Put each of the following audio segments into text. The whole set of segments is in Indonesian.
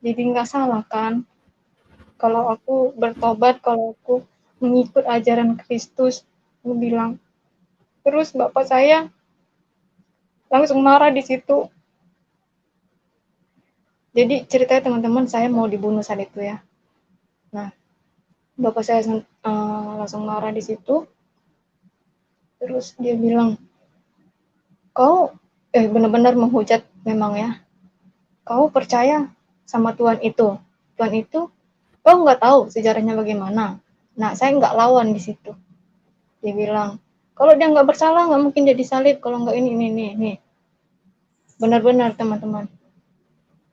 Jadi nggak salah kan kalau aku bertobat, kalau aku mengikut ajaran Kristus. Aku bilang. Terus bapak saya langsung marah di situ. Jadi ceritanya teman-teman, saya mau dibunuh saat itu ya. Nah, bapak saya langsung marah di situ. Terus dia bilang, kau benar-benar menghujat memang ya. Kau percaya sama Tuhan itu. Tuhan itu, kau nggak tahu sejarahnya bagaimana. Nah, saya nggak lawan di situ. Dia bilang, kalau dia nggak bersalah nggak mungkin dia disalib. Kalau nggak ini. Benar-benar teman-teman,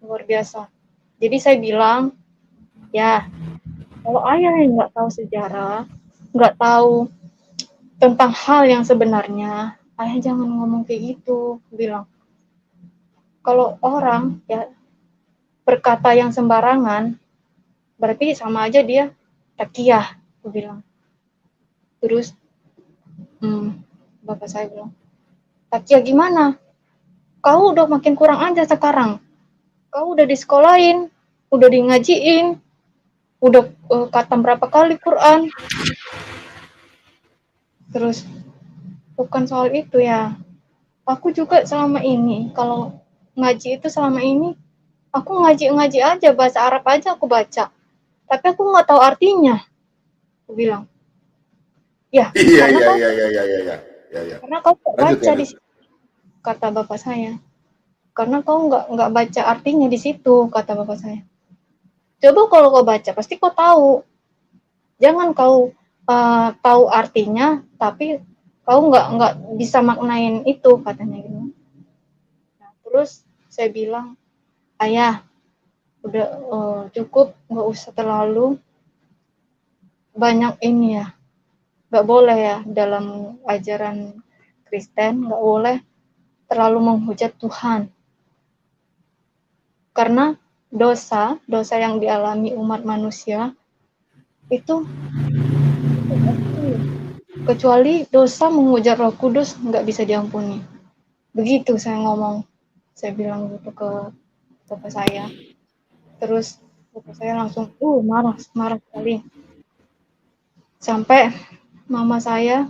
luar biasa. Jadi saya bilang, ya kalau ayah yang nggak tahu sejarah, nggak tahu tentang hal yang sebenarnya, ayah jangan ngomong kayak gitu. Bilang, kalau orang ya berkata yang sembarangan, berarti sama aja dia takiyah, aku bilang. Terus bapak saya bilang, takiyah gimana? Kau udah makin kurang aja sekarang. Kau udah disekolahin, udah di ngajiin, udah khatam berapa kali Quran. Terus bukan soal itu ya. Aku juga selama ini kalau ngaji itu selama ini aku ngaji aja, bahasa Arab aja aku baca. Tapi aku nggak tahu artinya. Aku bilang, ya Iya, karena iya, kau iya, iya, iya, iya, iya, iya, iya. karena kau nggak Lanjut, baca di lanjut. situ, kata bapak saya. Karena kau nggak baca artinya di situ, kata bapak saya. Coba kalau kau baca, pasti kau tahu. Jangan kau tahu artinya, tapi kau nggak bisa maknain itu, katanya gitu. Nah, terus saya bilang, ayah, udah cukup, nggak usah terlalu banyak ini ya, nggak boleh ya dalam ajaran Kristen, nggak boleh terlalu menghujat Tuhan, karena dosa yang dialami umat manusia itu kecuali dosa menghujat Roh Kudus nggak bisa diampuni. Begitu saya ngomong, saya bilang gitu ke bapak saya. Terus bapak saya langsung marah marah sekali, sampai mama saya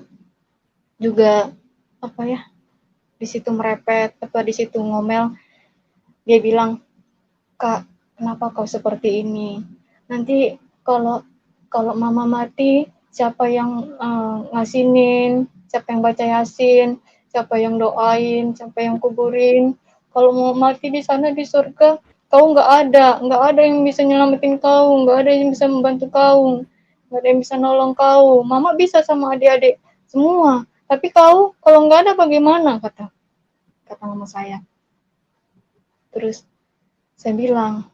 juga apa ya, di situ merepet atau di situ ngomel. Dia bilang, kak, kenapa kau seperti ini, nanti kalau kalau mama mati siapa yang ngasinin, siapa yang baca yasin, siapa yang doain, siapa yang kuburin, kalau mau mati di sana di surga kau nggak ada yang bisa nyelamatin kau, nggak ada yang bisa membantu kau, nggak ada yang bisa nolong kau. Mama bisa sama adik-adik semua, tapi kau kalau nggak ada bagaimana, kata mama saya. Terus saya bilang,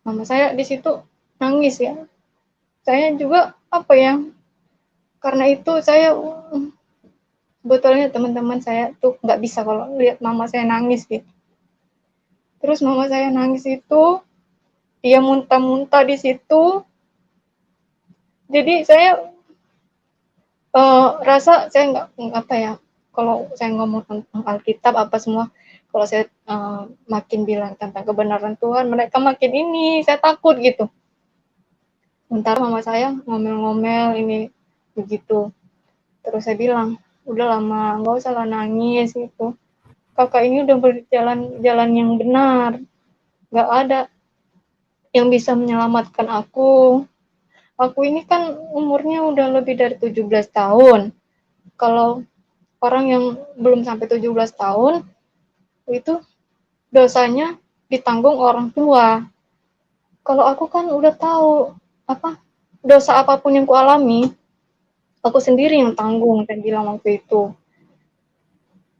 mama saya di situ nangis ya. Saya juga apa ya? Karena itu saya sebetulnya teman-teman saya tuh nggak bisa kalau lihat mama saya nangis gitu. Terus mama saya nangis itu, dia muntah-muntah di situ. Jadi saya rasa saya nggak apa ya, kalau saya ngomong tentang Alkitab apa semua, kalau saya makin bilang tentang kebenaran Tuhan, mereka makin ini, saya takut gitu. Sementara mama saya ngomel-ngomel ini begitu. Terus saya bilang, udah lama, nggak usah lah nangis gitu. Kakak ini udah berjalan jalan yang benar. Nggak ada yang bisa menyelamatkan aku. Aku ini kan umurnya udah lebih dari 17 tahun. Kalau orang yang belum sampai 17 tahun, itu dosanya ditanggung orang tua. Kalau aku kan udah tahu apa dosa apapun yang kualami, aku sendiri yang tanggung, saya bilang waktu itu.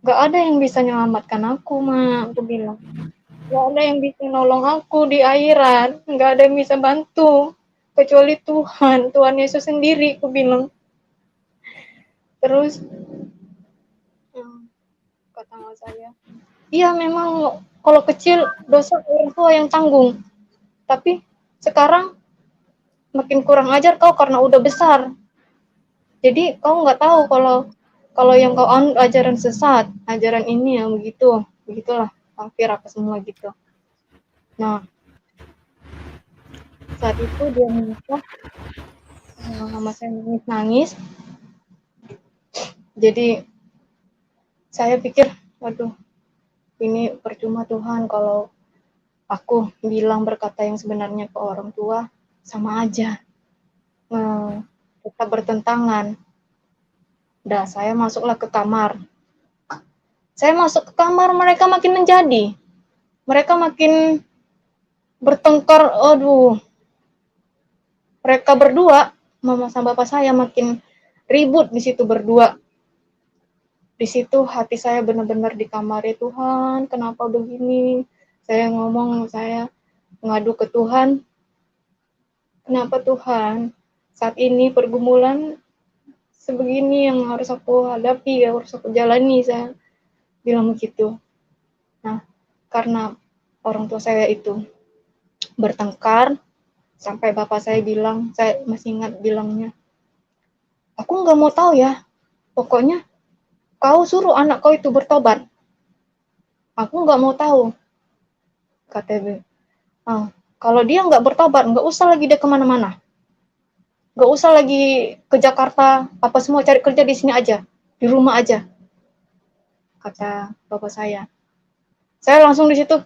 Gak ada yang bisa menyelamatkan aku, Ma. Aku bilang. Gak ada yang bisa nolong aku di akhirat. Gak ada yang bisa bantu. Kecuali Tuhan. Tuhan Yesus sendiri, aku bilang. Terus, kata mama saya, iya memang kalau kecil dosa orang tua yang tanggung. Tapi sekarang makin kurang ajar kau karena udah besar. Jadi kau nggak tahu kalau kalau yang kau anut ajaran sesat, ajaran ini yang begitu, begitulah kafir apa semua gitu. Nah, Saat itu dia menikah, mama saya nangis-nangis. Jadi saya pikir, waduh, ini percuma Tuhan kalau aku bilang berkata yang sebenarnya ke orang tua, sama aja, tetap bertentangan. Dah, saya masuklah ke kamar. Saya masuk ke kamar, mereka makin menjadi. Mereka makin bertengkar, aduh. Mereka berdua, mama sama bapak saya makin ribut di situ berdua. Di situ hati saya benar-benar di kamar, ya Tuhan, kenapa begini? Saya ngomong, saya ngadu ke Tuhan. Kenapa Tuhan? Saat ini pergumulan sebegini yang harus aku hadapi, ya harus aku jalani, saya bilang begitu. Nah, karena orang tua saya itu bertengkar, sampai bapak saya bilang, saya masih ingat bilangnya, aku nggak mau tahu ya, pokoknya kau suruh anak kau itu bertobat. Aku nggak mau tahu, kata kalau dia nggak bertobat, nggak usah lagi dia kemana-mana. Nggak usah lagi ke Jakarta, apa semua cari kerja di sini aja, di rumah aja, kata bapak saya. Saya langsung di situ,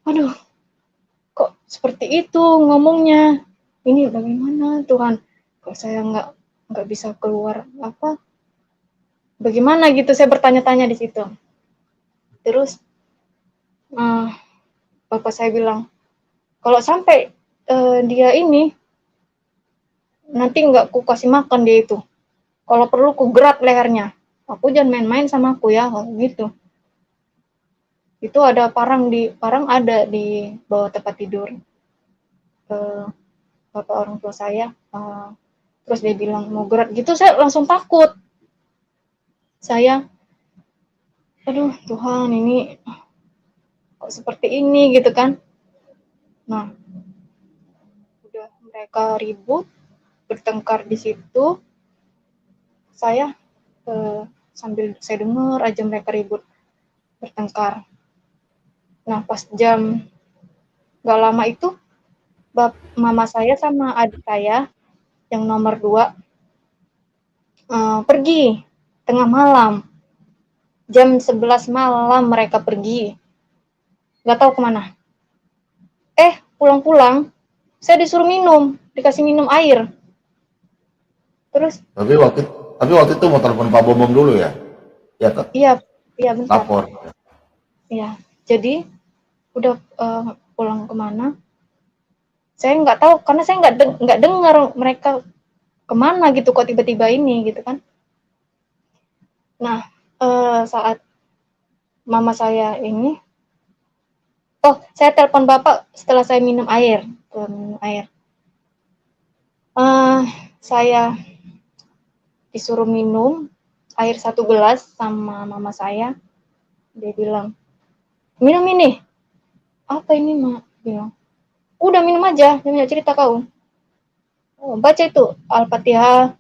aduh, kok seperti itu ngomongnya? Ini bagaimana Tuhan? Kok saya nggak bisa keluar apa? Bagaimana gitu? Saya bertanya-tanya di situ. Terus bapak saya bilang, kalau sampai dia ini nanti nggak ku kasih makan dia itu. Kalau perlu ku gerak lehernya. Aku jangan main-main sama aku ya, gitu. Itu ada parang ada di bawah tempat tidur bapak orang tua saya. Terus dia bilang mau gerak gitu, saya langsung takut. Saya, aduh Tuhan, ini kok seperti ini gitu kan. Nah, udah mereka ribut, bertengkar di situ. Saya sambil saya dengar aja mereka ribut, bertengkar. Nah, pas jam gak lama itu, mama saya sama adik saya yang nomor 2 pergi tengah malam. Jam 11 malam mereka pergi. Gak tahu kemana. Pulang-pulang, saya disuruh minum, dikasih minum air. Terus Tapi waktu itu mau telepon Pak Bomom dulu ya? Ya toh? iya bentar. Lapor. Iya, jadi udah pulang kemana? Saya nggak tahu karena saya nggak dengar mereka kemana gitu kok tiba-tiba ini gitu kan. Nah, saat mama saya ini, saya telepon bapak setelah saya minum air. Saya disuruh minum air 1 gelas sama mama saya. Dia bilang, minum ini. Apa ini, Mak? Bilang, udah minum aja, jangan cerita kau. Baca itu Al-Fatihah,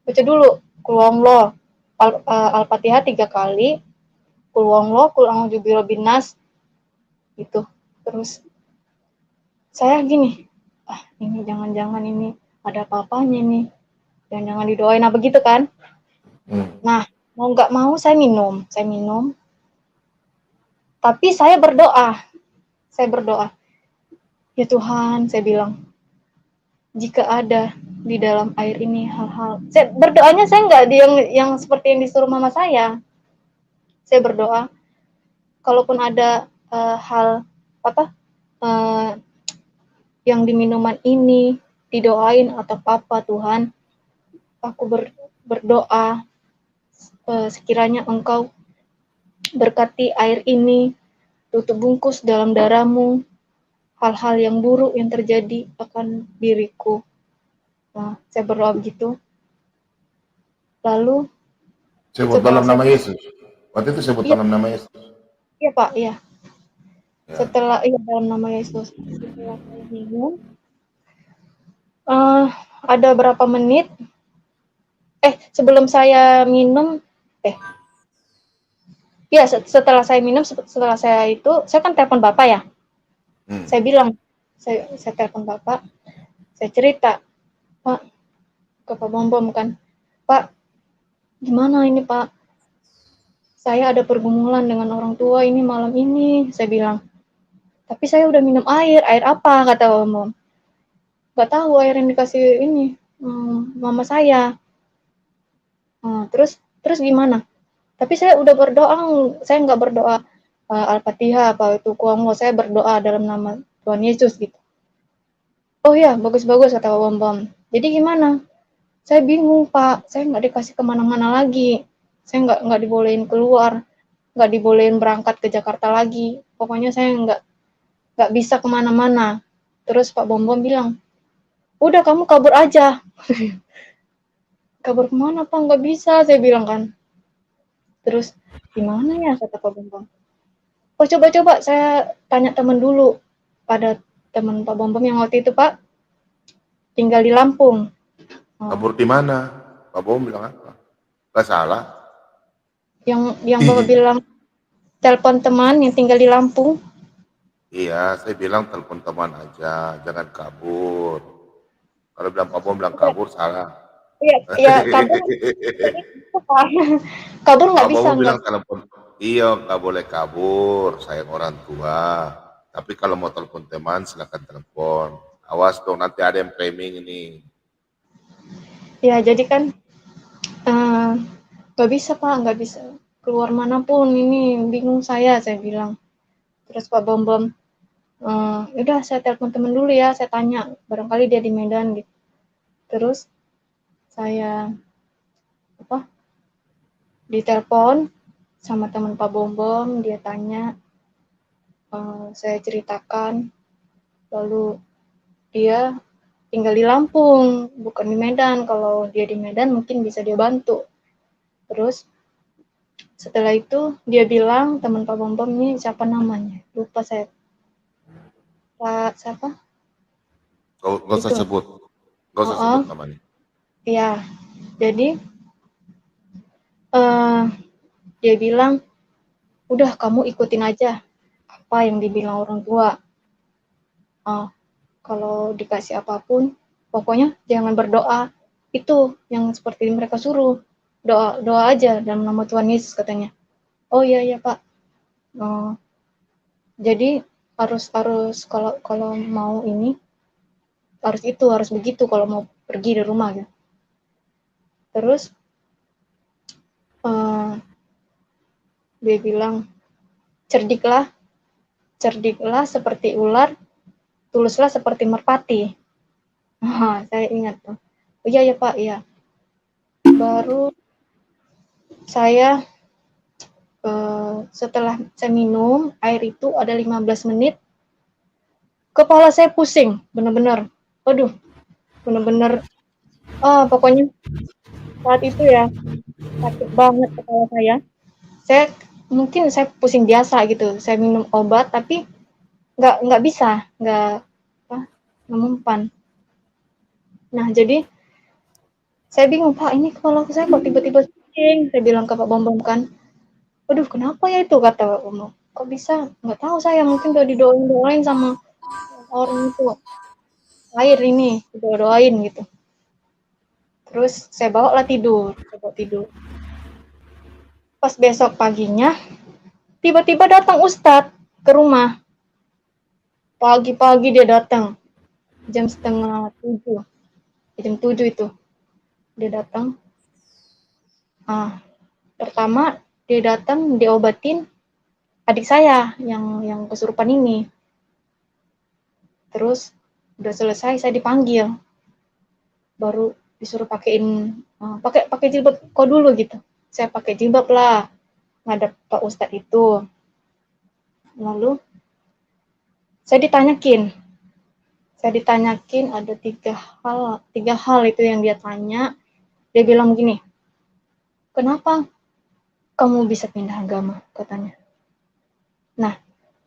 baca dulu Qul huwallahu, Al-Fatihah 3 kali, Qul huwallahu, Qul a'udzu birabbin nas, gitu. Terus saya gini, ini jangan-jangan ini ada apa-apanya nih, jangan-jangan didoain apa gitu kan. Nah, mau nggak mau saya minum, tapi saya berdoa, ya Tuhan, saya bilang, jika ada di dalam air ini hal-hal, saya berdoanya, saya nggak yang seperti yang disuruh mama saya. Saya berdoa, kalaupun ada hal apa yang di minuman ini didoain atau apa Tuhan, aku berdoa sekiranya Engkau berkati air ini, tutup bungkus dalam darah-Mu hal-hal yang buruk yang terjadi akan diriku. Nah, saya berdoa begitu. Lalu sebut dalam nama Yesus. Waktu itu sebut iya, dalam nama Yesus. iya Pak, iya. Ya. Setelah dalam nama Yesus, setelah saya minum, ada berapa menit? Sebelum saya minum, ya setelah saya minum, setelah saya kan telepon bapak ya. Saya bilang, saya telepon bapak, Saya cerita, Pak, ke Pak Bom kan, Pak, gimana ini Pak? Saya ada pergumulan dengan orang tua ini malam ini, saya bilang. Tapi saya udah minum air apa? Kata Pak Bom. Gak tahu air yang dikasih ini, mama saya. Terus gimana? Tapi saya udah berdoa, saya nggak berdoa Al-Fatihah apa itu kuangwo, saya berdoa dalam nama Tuhan Yesus gitu. Oh ya, bagus-bagus kata Pak Bom. Jadi gimana? Saya bingung Pak, saya nggak dikasih kemana-mana lagi, saya nggak dibolehin keluar, nggak dibolehin berangkat ke Jakarta lagi. Pokoknya saya nggak bisa kemana-mana. Terus Pak Bom bilang, udah kamu kabur aja. Kabur kemana Pak? Nggak bisa, saya bilang kan. Terus gimana ya kata Pak Bom. Oh coba-coba saya tanya teman dulu. Pada teman Pak Bom yang waktu itu Pak tinggal di Lampung. Kabur di mana? Pak Bom bilang apa? Gak salah. Yang Bapak bilang telepon teman yang tinggal di Lampung. Iya, saya bilang telepon teman aja, jangan kabur. Kalau bilang Pak Bom bilang kabur, salah. Iya, ya kabur itu Pak. Kabur Pak nggak bisa Bom nggak. bilang telepon, iya nggak boleh kabur, sayang orang tua. Tapi kalau mau telepon teman, silakan telepon. Awas dong, nanti ada yang framing ini. Ya jadi kan nggak bisa Pak, nggak bisa keluar manapun. Ini bingung saya bilang. Terus Pak Bom udah saya telepon teman dulu ya, saya tanya barangkali dia di Medan gitu. Terus saya apa ditelepon sama teman Pak Bom, dia tanya, saya ceritakan, lalu dia tinggal di Lampung, bukan di Medan. Kalau dia di Medan mungkin bisa dia bantu. Terus setelah itu dia bilang, teman Pak Bom ini siapa namanya? Lupa saya. Pak siapa? Gak usah Itu. sebut, gak usah sebut Oh, namanya. iya. Jadi dia bilang, udah kamu ikutin aja apa yang dibilang orang tua. Kalau dikasih apapun, pokoknya jangan berdoa. Itu yang seperti mereka suruh. Doa doa aja dalam nama Tuhan Yesus katanya. Oh iya iya Pak. Oh, jadi harus harus kalau kalau mau ini harus begitu kalau mau pergi dari rumah gitu. Terus dia bilang cerdiklah, cerdiklah seperti ular, tuluslah seperti merpati. Saya ingat tuh. Oh iya ya Pak, iya. Baru saya setelah saya minum air itu ada 15 menit, kepala saya pusing, bener-bener. Aduh, bener-bener. Pokoknya saat itu ya sakit banget kepala saya. Mungkin saya pusing biasa gitu. Saya minum obat tapi nggak bisa, nggak mempan. Nah jadi saya bingung Pak, ini kepala saya kok tiba-tiba pusing. Saya bilang ke Pak Bom kan, aduh kenapa ya itu kata Pak Bom. Kok bisa? Nggak tahu saya mungkin udah didoain sama orang itu air ini doain gitu. Terus saya bawa tidur. Pas besok paginya tiba-tiba datang Ustadz ke rumah. Pagi-pagi dia datang jam setengah 7, jam 7 itu dia datang. Pertama dia datang diobatin adik saya yang kesurupan ini. Terus udah selesai saya dipanggil, baru disuruh pakai jilbab kok dulu gitu. Saya pakai jilbab lah ngadep Pak Ustadz itu. Lalu saya ditanyakin ada tiga hal itu yang dia tanya. Dia bilang begini, kenapa kamu bisa pindah agama katanya. Nah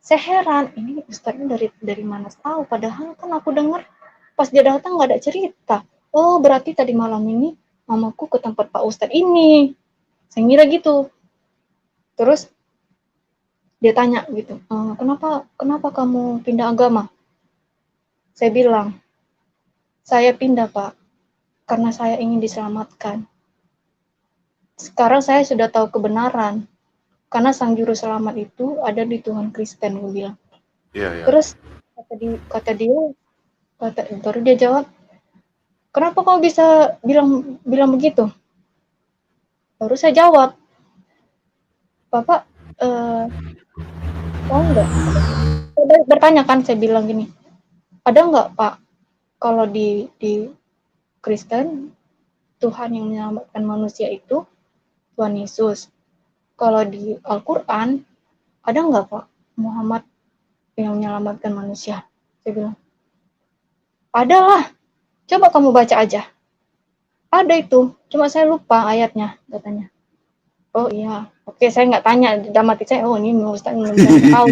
saya heran, ini Ustadznya dari mana tahu, padahal kan aku dengar pas dia datang nggak ada cerita. Oh berarti tadi malam ini mamaku ke tempat Pak Ustadz ini, saya ngira gitu. Terus dia tanya gitu, kenapa kamu pindah agama? Saya bilang, Saya pindah, Pak, karena saya ingin diselamatkan. Sekarang saya sudah tahu kebenaran, karena Sang Juru Selamat itu ada di Tuhan Kristen, gue bilang. Iya, iya. Terus baru dia jawab, kenapa kau bisa bilang begitu? Baru saya jawab, Bapak, tahu nggak? Saya bertanya kan, saya bilang gini, ada nggak Pak, kalau di Kristen, Tuhan yang menyelamatkan manusia itu Tuhan Yesus. Kalau di Al-Quran, ada nggak Pak, Muhammad yang menyelamatkan manusia? Saya bilang, ada lah, coba kamu baca aja. Ada itu, cuma saya lupa ayatnya, katanya. Oh iya, oke, saya nggak tanya, dalam hati saya, oh ini Ustaz belum tahu.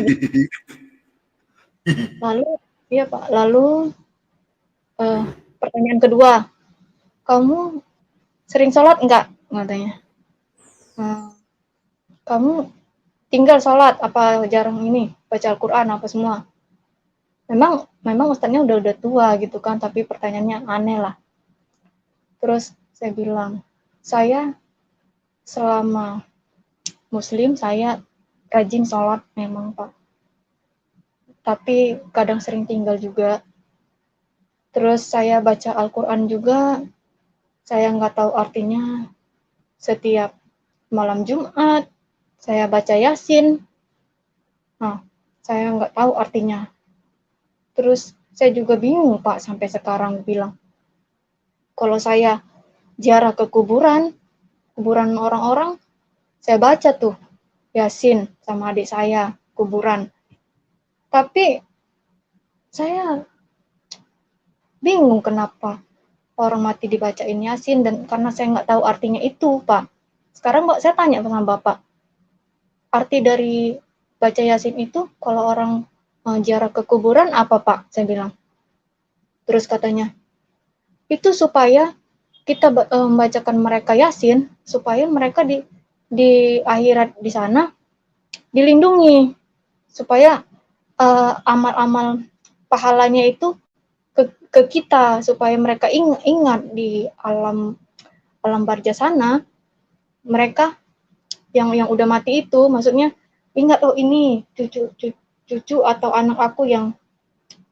Lalu, iya Pak, pertanyaan kedua, kamu sering sholat enggak? Katanya. Kamu tinggal sholat, apa jarang ini, baca Al-Quran, apa semua? Memang Ustaznya udah tua gitu kan, tapi pertanyaannya aneh lah. Terus saya bilang, saya selama Muslim, saya rajin sholat memang Pak. Tapi kadang sering tinggal juga. Terus saya baca Al-Quran juga, saya nggak tahu artinya. Setiap malam Jumat, saya baca Yasin. Nah, saya nggak tahu artinya. Terus saya juga bingung Pak sampai sekarang bilang, kalau saya ziarah ke kuburan orang-orang, saya baca tuh Yasin sama adik saya, kuburan. Tapi saya bingung kenapa orang mati dibacain Yasin, dan karena saya nggak tahu artinya itu, Pak. Sekarang saya tanya sama Bapak, arti dari baca Yasin itu kalau orang ziarah ke kuburan apa, Pak? Saya bilang. Terus katanya, itu supaya kita membacakan mereka Yasin, supaya mereka di akhirat di sana dilindungi, supaya amal-amal pahalanya itu ke kita, supaya mereka ingat di alam barzah sana, mereka yang udah mati itu, maksudnya ingat, oh ini cucu atau anak aku yang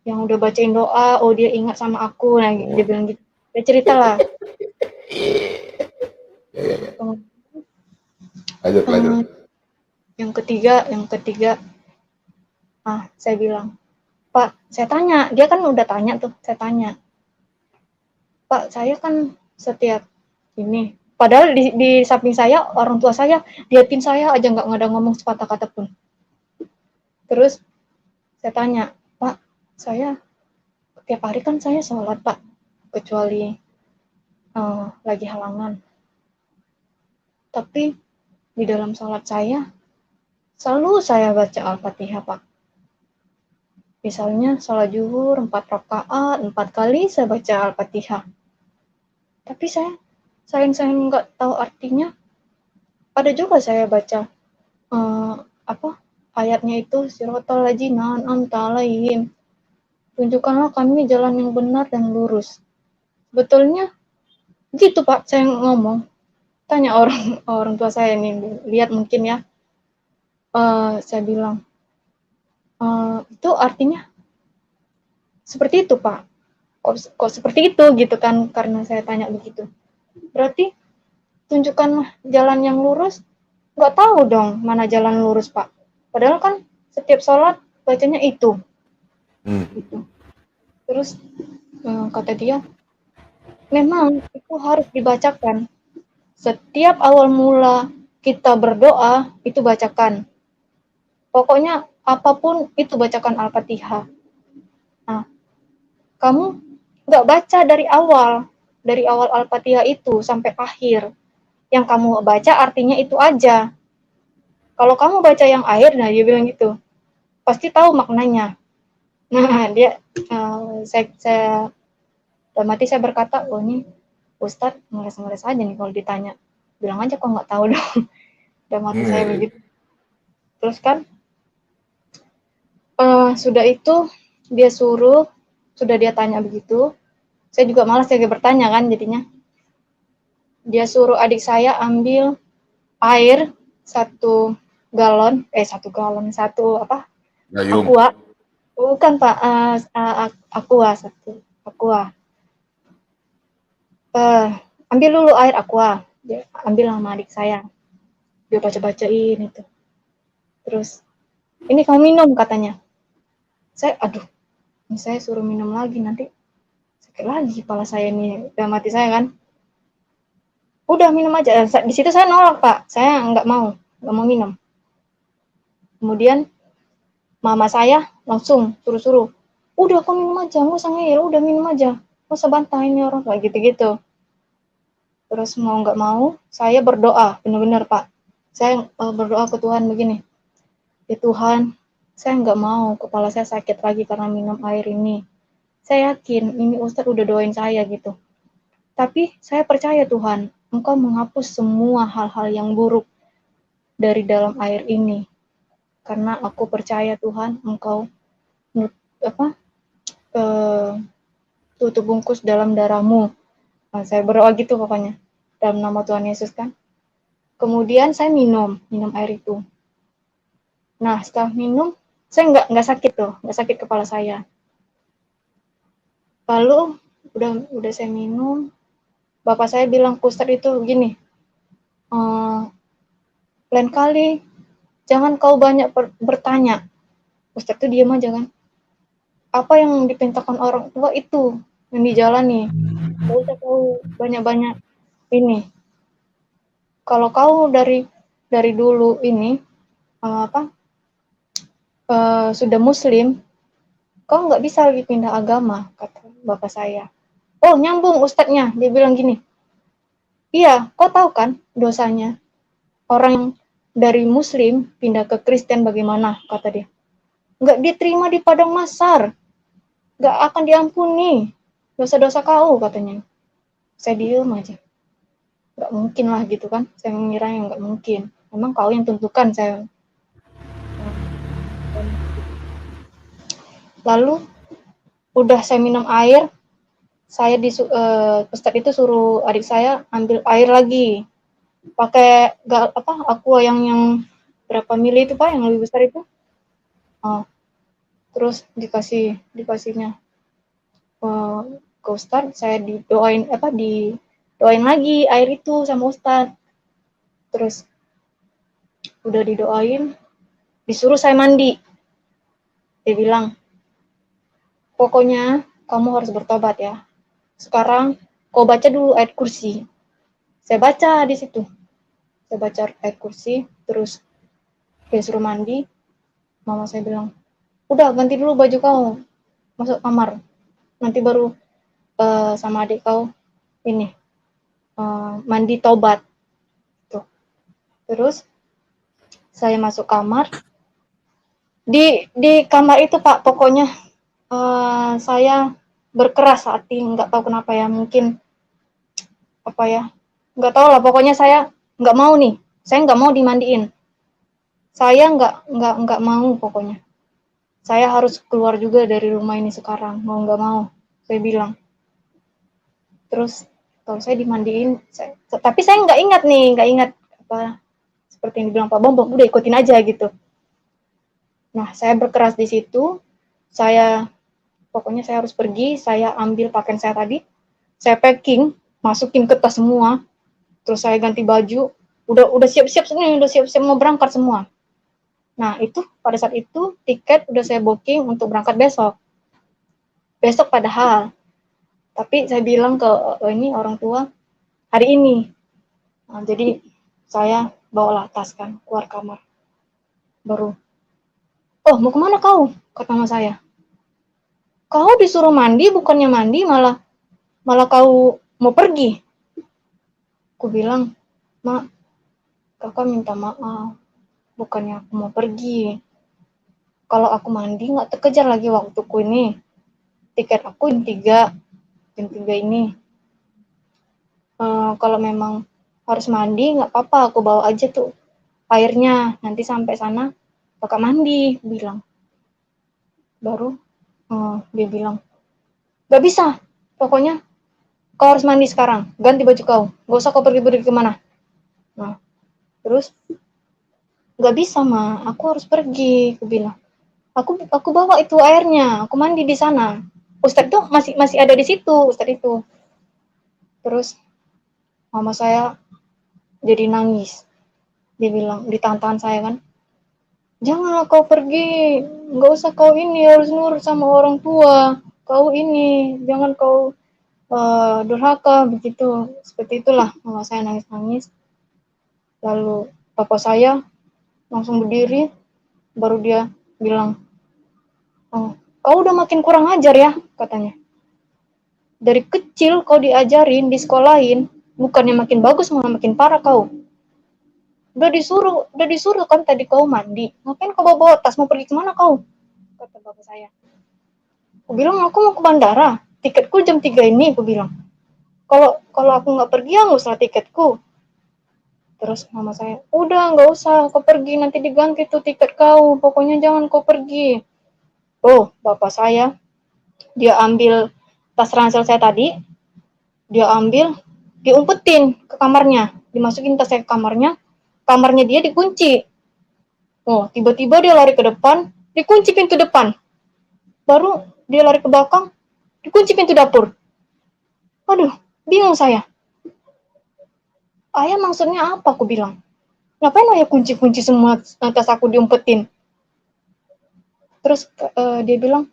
udah bacain doa, oh dia ingat sama aku, nah dia bilang gitu, dia cerita lah. Lanjut. Yang ketiga, saya bilang, Pak, saya tanya, dia kan udah tanya tuh, saya tanya, Pak, saya kan setiap ini, padahal di samping saya, orang tua saya, diatin saya aja nggak ada ngomong sepatah kata pun. Terus saya tanya, Pak, saya tiap hari kan saya sholat, Pak, kecuali lagi halangan. Tapi di dalam sholat saya, selalu saya baca Al-Fatihah, Pak. Misalnya sholat zuhur 4 rakaat, 4 kali saya baca Al-Fatihah. Tapi saya nggak tahu artinya. Ada juga saya baca ayatnya itu, siratal ladzina an'amta 'alaihim. Tunjukkanlah kami jalan yang benar dan lurus. Betulnya gitu Pak, saya ngomong. Tanya orang tua saya nih, lihat mungkin ya. Saya bilang, itu artinya seperti itu Pak. Kok seperti itu gitu kan, karena saya tanya begitu. Berarti tunjukkanlah jalan yang lurus. Nggak tahu dong mana jalan lurus Pak. Padahal kan setiap sholat bacanya itu. Gitu. Terus kata dia, memang itu harus dibacakan. Setiap awal mula kita berdoa, itu bacakan. Pokoknya apapun itu bacakan Al-Fatihah. Nah, kamu nggak baca dari awal Al-Fatihah itu sampai akhir. Yang kamu baca artinya itu aja. Kalau kamu baca yang akhir, nah dia bilang gitu, pasti tahu maknanya. Nah, dia, saya dalam hati saya berkata, oh ini Ustadz ngeles-ngeles aja nih kalau ditanya. Bilang aja kok nggak tahu dong. Dalam hati saya begitu. Terus kan, sudah itu dia sudah dia tanya begitu, Saya juga malas lagi bertanya kan jadinya. Dia suruh adik saya ambil air 1 galon, satu apa? Gayung. Aqua. Bukan Pak, Aqua satu, Aqua. Ambil dulu air Aqua. Dia ambil sama adik saya. Dia baca-bacain itu. Terus, ini kamu minum katanya. Aduh, ini saya suruh minum lagi nanti sakit lagi kepala saya nih, dalam hati saya kan. Udah minum aja. Di situ saya nolak Pak, saya nggak mau minum. Kemudian mama saya langsung suruh-suruh, udah kau minum aja, nggak usah ngeyel, udah minum aja, nggak usah bantah ini orang kayak gitu-gitu. Terus mau nggak mau, saya berdoa, benar-benar Pak. Saya berdoa ke Tuhan begini, ya Tuhan, saya nggak mau kepala saya sakit lagi karena minum air ini. Saya yakin ini Ustadz udah doain saya gitu. Tapi saya percaya Tuhan, Engkau menghapus semua hal-hal yang buruk dari dalam air ini. Karena aku percaya Tuhan, Engkau tutup bungkus dalam darah-Mu. Nah, saya berdoa gitu pokoknya. Dalam nama Tuhan Yesus kan. Kemudian saya minum air itu. Nah, setelah minum, saya nggak sakit tuh, nggak sakit kepala saya. Lalu udah saya minum, bapak saya bilang, Ustadz itu gini, lain kali jangan kau banyak bertanya. Ustadz tuh diam aja kan. Apa yang dipintakan orang tua itu yang dijalani. Gak usah kau banyak-banyak ini. Kalau kau dari dulu ini sudah Muslim, kau nggak bisa lagi pindah agama, kata bapak saya. Oh, nyambung ustadznya, dia bilang gini, iya, kau tahu kan dosanya orang yang dari Muslim pindah ke Kristen bagaimana, kata dia. Nggak diterima di padang mahsyar, nggak akan diampuni dosa-dosa kau, katanya. Saya diem aja, nggak mungkin lah gitu kan, saya mengira yang nggak mungkin. Memang kau yang tentukan saya. Lalu udah saya minum air, saya Ustadz itu suruh adik saya ambil air lagi, pakai aqua yang berapa mili itu Pak, yang lebih besar itu. Terus dikasihnya ke Ustadz, saya didoain lagi air itu sama Ustadz. Terus udah didoain, disuruh saya mandi. Dia bilang, pokoknya kamu harus bertobat ya. Sekarang kau baca dulu ayat kursi. Saya baca di situ. Saya baca ayat kursi, terus dia suruh mandi. Mama saya bilang, udah ganti dulu baju kau, masuk kamar. Nanti baru sama adik kau ini mandi tobat. Tuh. Terus saya masuk kamar. Di kamar itu Pak, pokoknya saya berkeras hati, nggak tahu kenapa ya, mungkin nggak tahu lah, pokoknya saya nggak mau nih, saya nggak mau dimandiin, saya nggak mau, pokoknya saya harus keluar juga dari rumah ini sekarang, mau nggak mau, saya bilang. Terus kalau saya dimandiin, tapi saya nggak ingat apa seperti yang dibilang Pak Bambang, udah ikutin aja gitu. Nah, saya berkeras di situ, pokoknya saya harus pergi, saya ambil pakaian saya tadi, saya packing, masukin ke tas semua, terus saya ganti baju, udah siap-siap mau berangkat semua. Nah, itu pada saat itu tiket udah saya booking untuk berangkat besok padahal. Tapi saya bilang ke ini orang tua hari ini. Nah, jadi saya bawalah tas kan keluar kamar. Baru, oh mau kemana kau? Kata mama saya. Kau disuruh mandi, bukannya mandi, malah kau mau pergi. Aku bilang, Mak, kakak minta maaf, bukannya aku mau pergi. Kalau aku mandi nggak terkejar lagi waktuku ini. Tiket aku jam 3 ini. Kalau memang harus mandi nggak apa-apa, aku bawa aja tuh airnya, nanti sampai sana kakak mandi, bilang. Baru dia bilang, nggak bisa, pokoknya kau harus mandi sekarang, ganti baju kau, gak usah kau pergi-pergi kemana. Nah, terus gak bisa Ma, aku harus pergi, aku bilang. Aku bawa itu airnya, aku mandi di sana. Ustadz tuh masih ada di situ, Ustadz itu. Terus mama saya jadi nangis. Dia bilang di tangan saya kan, janganlah kau pergi, nggak usah kau ini harus nurut sama orang tua. Kau ini, jangan kau durhaka begitu. Seperti itulah mama saya nangis-nangis. Lalu papa saya langsung berdiri, baru dia bilang, oh, kau udah makin kurang ajar ya, katanya. Dari kecil kau diajarin, disekolahin, bukannya makin bagus malah makin parah kau. Udah disuruh kan tadi kau mandi. Ngapain kau bawa tas, mau pergi kemana kau? Kata bapak saya. Aku bilang aku mau ke bandara. Tiketku jam 3 ini, aku bilang. Kalau aku nggak pergi ya nggak usah tiketku. Terus mama saya, udah nggak usah kau pergi, nanti diganti tuh tiket kau. Pokoknya jangan kau pergi. Oh, bapak saya, dia ambil tas ransel saya tadi, dia ambil, diumpetin ke kamarnya, dimasukin tas saya ke kamarnya dia dikunci. Oh, tiba-tiba dia lari ke depan, dikunci pintu depan. Baru dia lari ke belakang, dikunci pintu dapur. Aduh, bingung saya. Ayah maksudnya apa, aku bilang. Ngapain ayah kunci-kunci semua tas aku diumpetin? Terus dia bilang,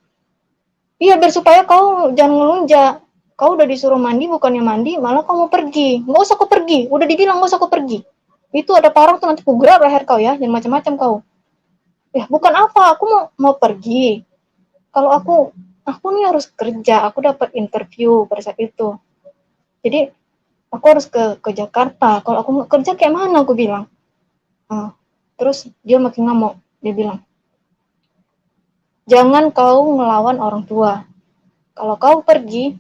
iya biar supaya kau jangan ngelunjak. Kau udah disuruh mandi, bukannya mandi, malah kau mau pergi. Nggak usah kau pergi, udah dibilang nggak usah kau pergi. Itu ada parang tuh nanti kugerak leher kau ya, dan macam-macam kau. Ya bukan apa, aku mau pergi. Kalau aku nih harus kerja, aku dapat interview pada saat itu. Jadi aku harus ke Jakarta. Kalau aku nggak kerja kayak mana, aku bilang. Terus dia makin ngamuk, dia bilang, jangan kau melawan orang tua. Kalau kau pergi,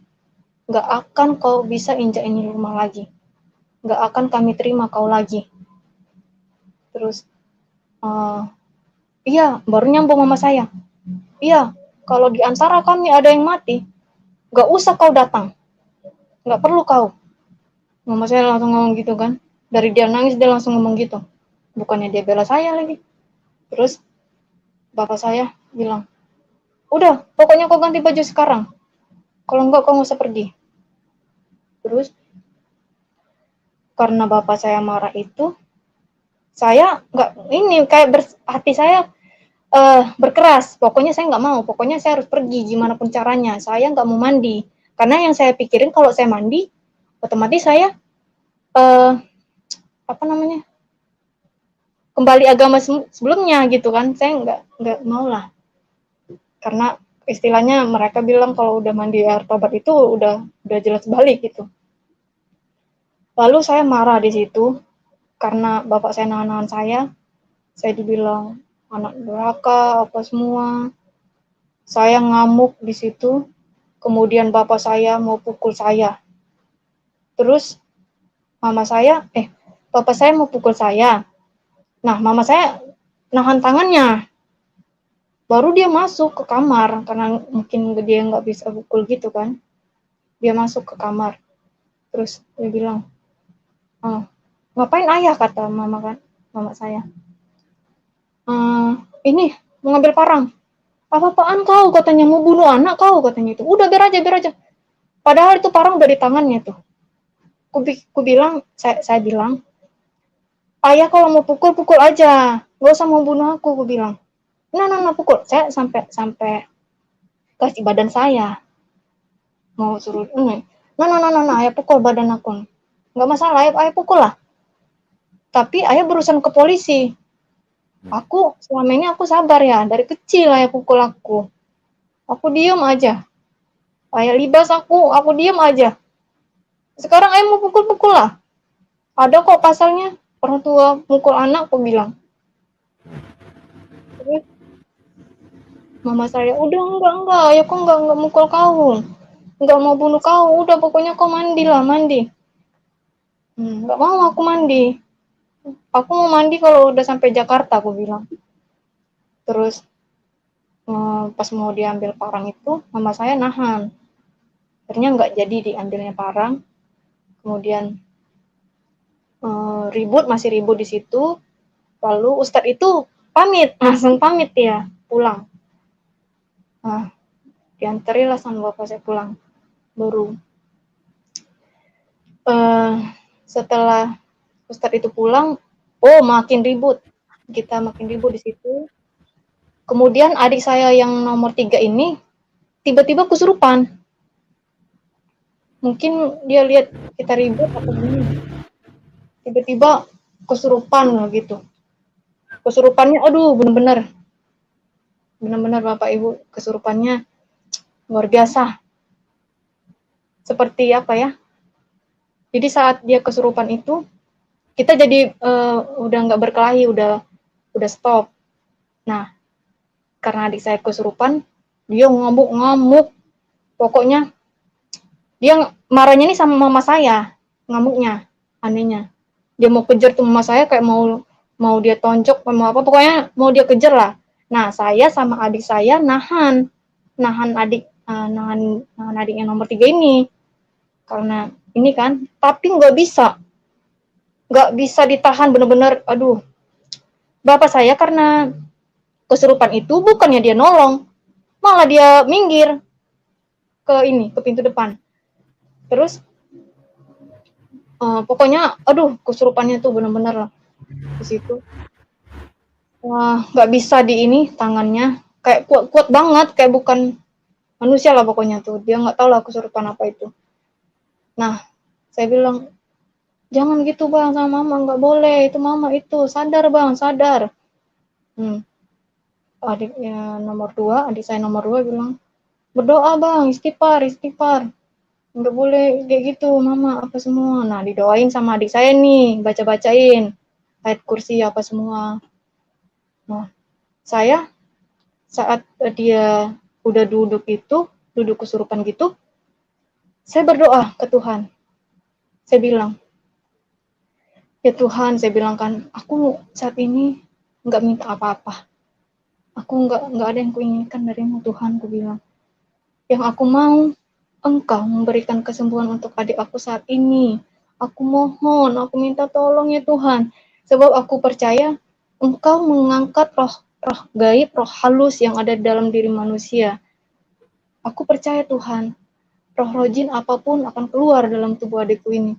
nggak akan kau bisa injak ini rumah lagi. Nggak akan kami terima kau lagi. Terus, iya, baru nyambung mama saya. Iya, kalau di antara kami ada yang mati, nggak usah kau datang. Nggak perlu kau. Mama saya langsung ngomong gitu kan. Dari dia nangis, dia langsung ngomong gitu. Bukannya dia bela saya lagi. Terus, bapak saya bilang, udah, pokoknya kau ganti baju sekarang. Kalau enggak, kau nggak usah pergi. Terus, karena bapak saya marah itu, saya nggak ini kayak hati saya berkeras. Pokoknya saya nggak mau. Pokoknya saya harus pergi gimana pun caranya. Saya nggak mau mandi. Karena yang saya pikirin kalau saya mandi, otomatis saya apa namanya kembali agama sebelumnya gitu kan. Saya nggak mau lah. Karena istilahnya mereka bilang kalau udah mandi air tobat itu udah jelas balik gitu. Lalu saya marah di situ karena bapak saya nahan-nahan saya dibilang anak durhaka apa semua. Saya ngamuk di situ. Kemudian bapak saya mau pukul saya. Terus bapak saya mau pukul saya. Nah, mama saya nahan tangannya. Baru dia masuk ke kamar karena mungkin dia nggak bisa pukul gitu kan. Dia masuk ke kamar. Terus dia bilang, ngapain ayah, kata mama saya. Ini mau ngambil parang. Apa-apaan kau, katanya, mau bunuh anak kau, katanya itu. Udah biar aja. Padahal itu parang udah di tangannya tuh. Saya bilang, ayah kalau mau pukul aja, gak usah mau bunuh aku bilang. Nah, pukul. Saya sampai kasih badan saya. Mau suruh, nah, ayah pukul badan aku. Gak masalah, ayah pukul lah. Tapi ayah berurusan ke polisi. Aku selama ini aku sabar ya, dari kecil ayah pukul aku. Aku diem aja. Ayah libas aku diem aja. Sekarang ayah mau pukul lah. Ada kok pasalnya, orang tua mukul anak, aku bilang. Terus mama saya, udah enggak, ayah kok enggak mukul kau. Enggak mau bunuh kau, udah pokoknya kau mandi. Enggak mau aku mandi. Aku mau mandi kalau udah sampai Jakarta, aku bilang. Terus pas mau diambil parang itu, mama saya nahan. Akhirnya nggak jadi diambilnya parang. Kemudian masih ribut di situ. Lalu Ustadz itu langsung pamit ya, pulang. Nah, diantarilah sama bapak saya pulang. Baru setelah Ustadz itu pulang, makin ribut. Kita makin ribut di situ. Kemudian adik saya yang nomor 3 ini tiba-tiba kesurupan. Mungkin dia lihat kita ribut atau gimana. Tiba-tiba kesurupan gitu. Kesurupannya, aduh, benar-benar Bapak Ibu, kesurupannya luar biasa. Seperti apa ya? Jadi saat dia kesurupan itu, kita jadi udah nggak berkelahi, udah stop. Nah, karena adik saya kesurupan, dia ngamuk-ngamuk. Pokoknya dia marahnya nih sama mama saya, ngamuknya, anehnya. Dia mau kejar tuh mama saya kayak mau dia tonjok, mau apa, pokoknya mau dia kejar lah. Nah, saya sama adik saya nahan adik yang nomor 3 ini. Karena ini kan, tapi nggak bisa ditahan benar-benar. Aduh, bapak saya karena kesurupan itu bukannya dia nolong, malah dia minggir ke pintu depan. Terus pokoknya aduh, kesurupannya tuh benar-benar di situ. Wah, nggak bisa di ini tangannya kayak kuat banget, kayak bukan manusia lah pokoknya tuh. Dia nggak tahu lah kesurupan apa itu. Nah, saya bilang, jangan gitu bang sama mama, nggak boleh, itu mama itu, sadar bang, sadar. Adik saya nomor 2 bilang, berdoa bang, istighfar, nggak boleh kayak gitu mama, apa semua. Nah, didoain sama adik saya nih, baca-bacain ayat kursi apa semua. Nah, saya saat dia udah duduk kesurupan gitu, saya berdoa ke Tuhan. Saya bilang, ya Tuhan, saya bilang kan, aku saat ini nggak minta apa-apa. Aku nggak ada yang kuinginkan darimu Tuhan, aku bilang. Yang aku mau, Engkau memberikan kesembuhan untuk adik aku saat ini. Aku mohon, aku minta tolong ya Tuhan. Sebab aku percaya Engkau mengangkat roh gaib, roh halus yang ada dalam diri manusia. Aku percaya Tuhan, roh jin apapun akan keluar dalam tubuh adikku ini.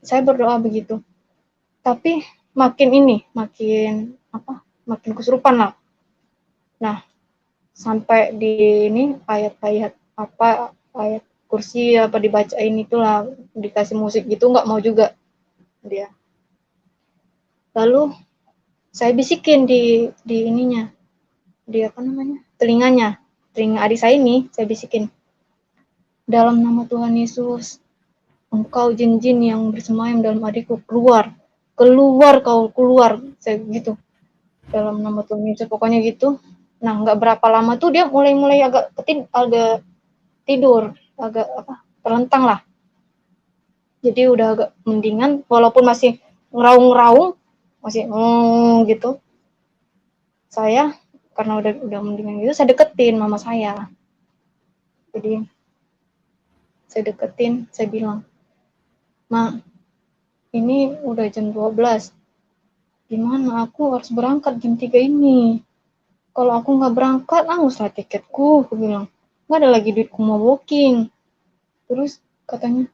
Saya berdoa begitu. Tapi makin kesurupan lah. Nah, sampai di ini ayat kursi apa dibacain itulah, dikasih musik gitu, nggak mau juga dia. Lalu saya bisikin di ininya, di telinga adik saya ini, saya bisikin, dalam nama Tuhan Yesus, engkau jin-jin yang bersemayam dalam adikku, keluar keluar, saya gitu, dalam nama Tuhan Yesus, pokoknya gitu. Nah, nggak berapa lama tuh dia mulai agak tidur, agak terlentang lah. Jadi udah agak mendingan, walaupun masih ngeraung masih gitu. Saya karena udah mendingan gitu, saya deketin mama saya. Jadi saya deketin, saya bilang, "Ma, ini udah jam 12. Gimana aku harus berangkat jam 3 ini? Kalau aku nggak berangkat, angus lah tiketku," aku bilang. "Nggak ada lagi duitku mau booking." Terus katanya,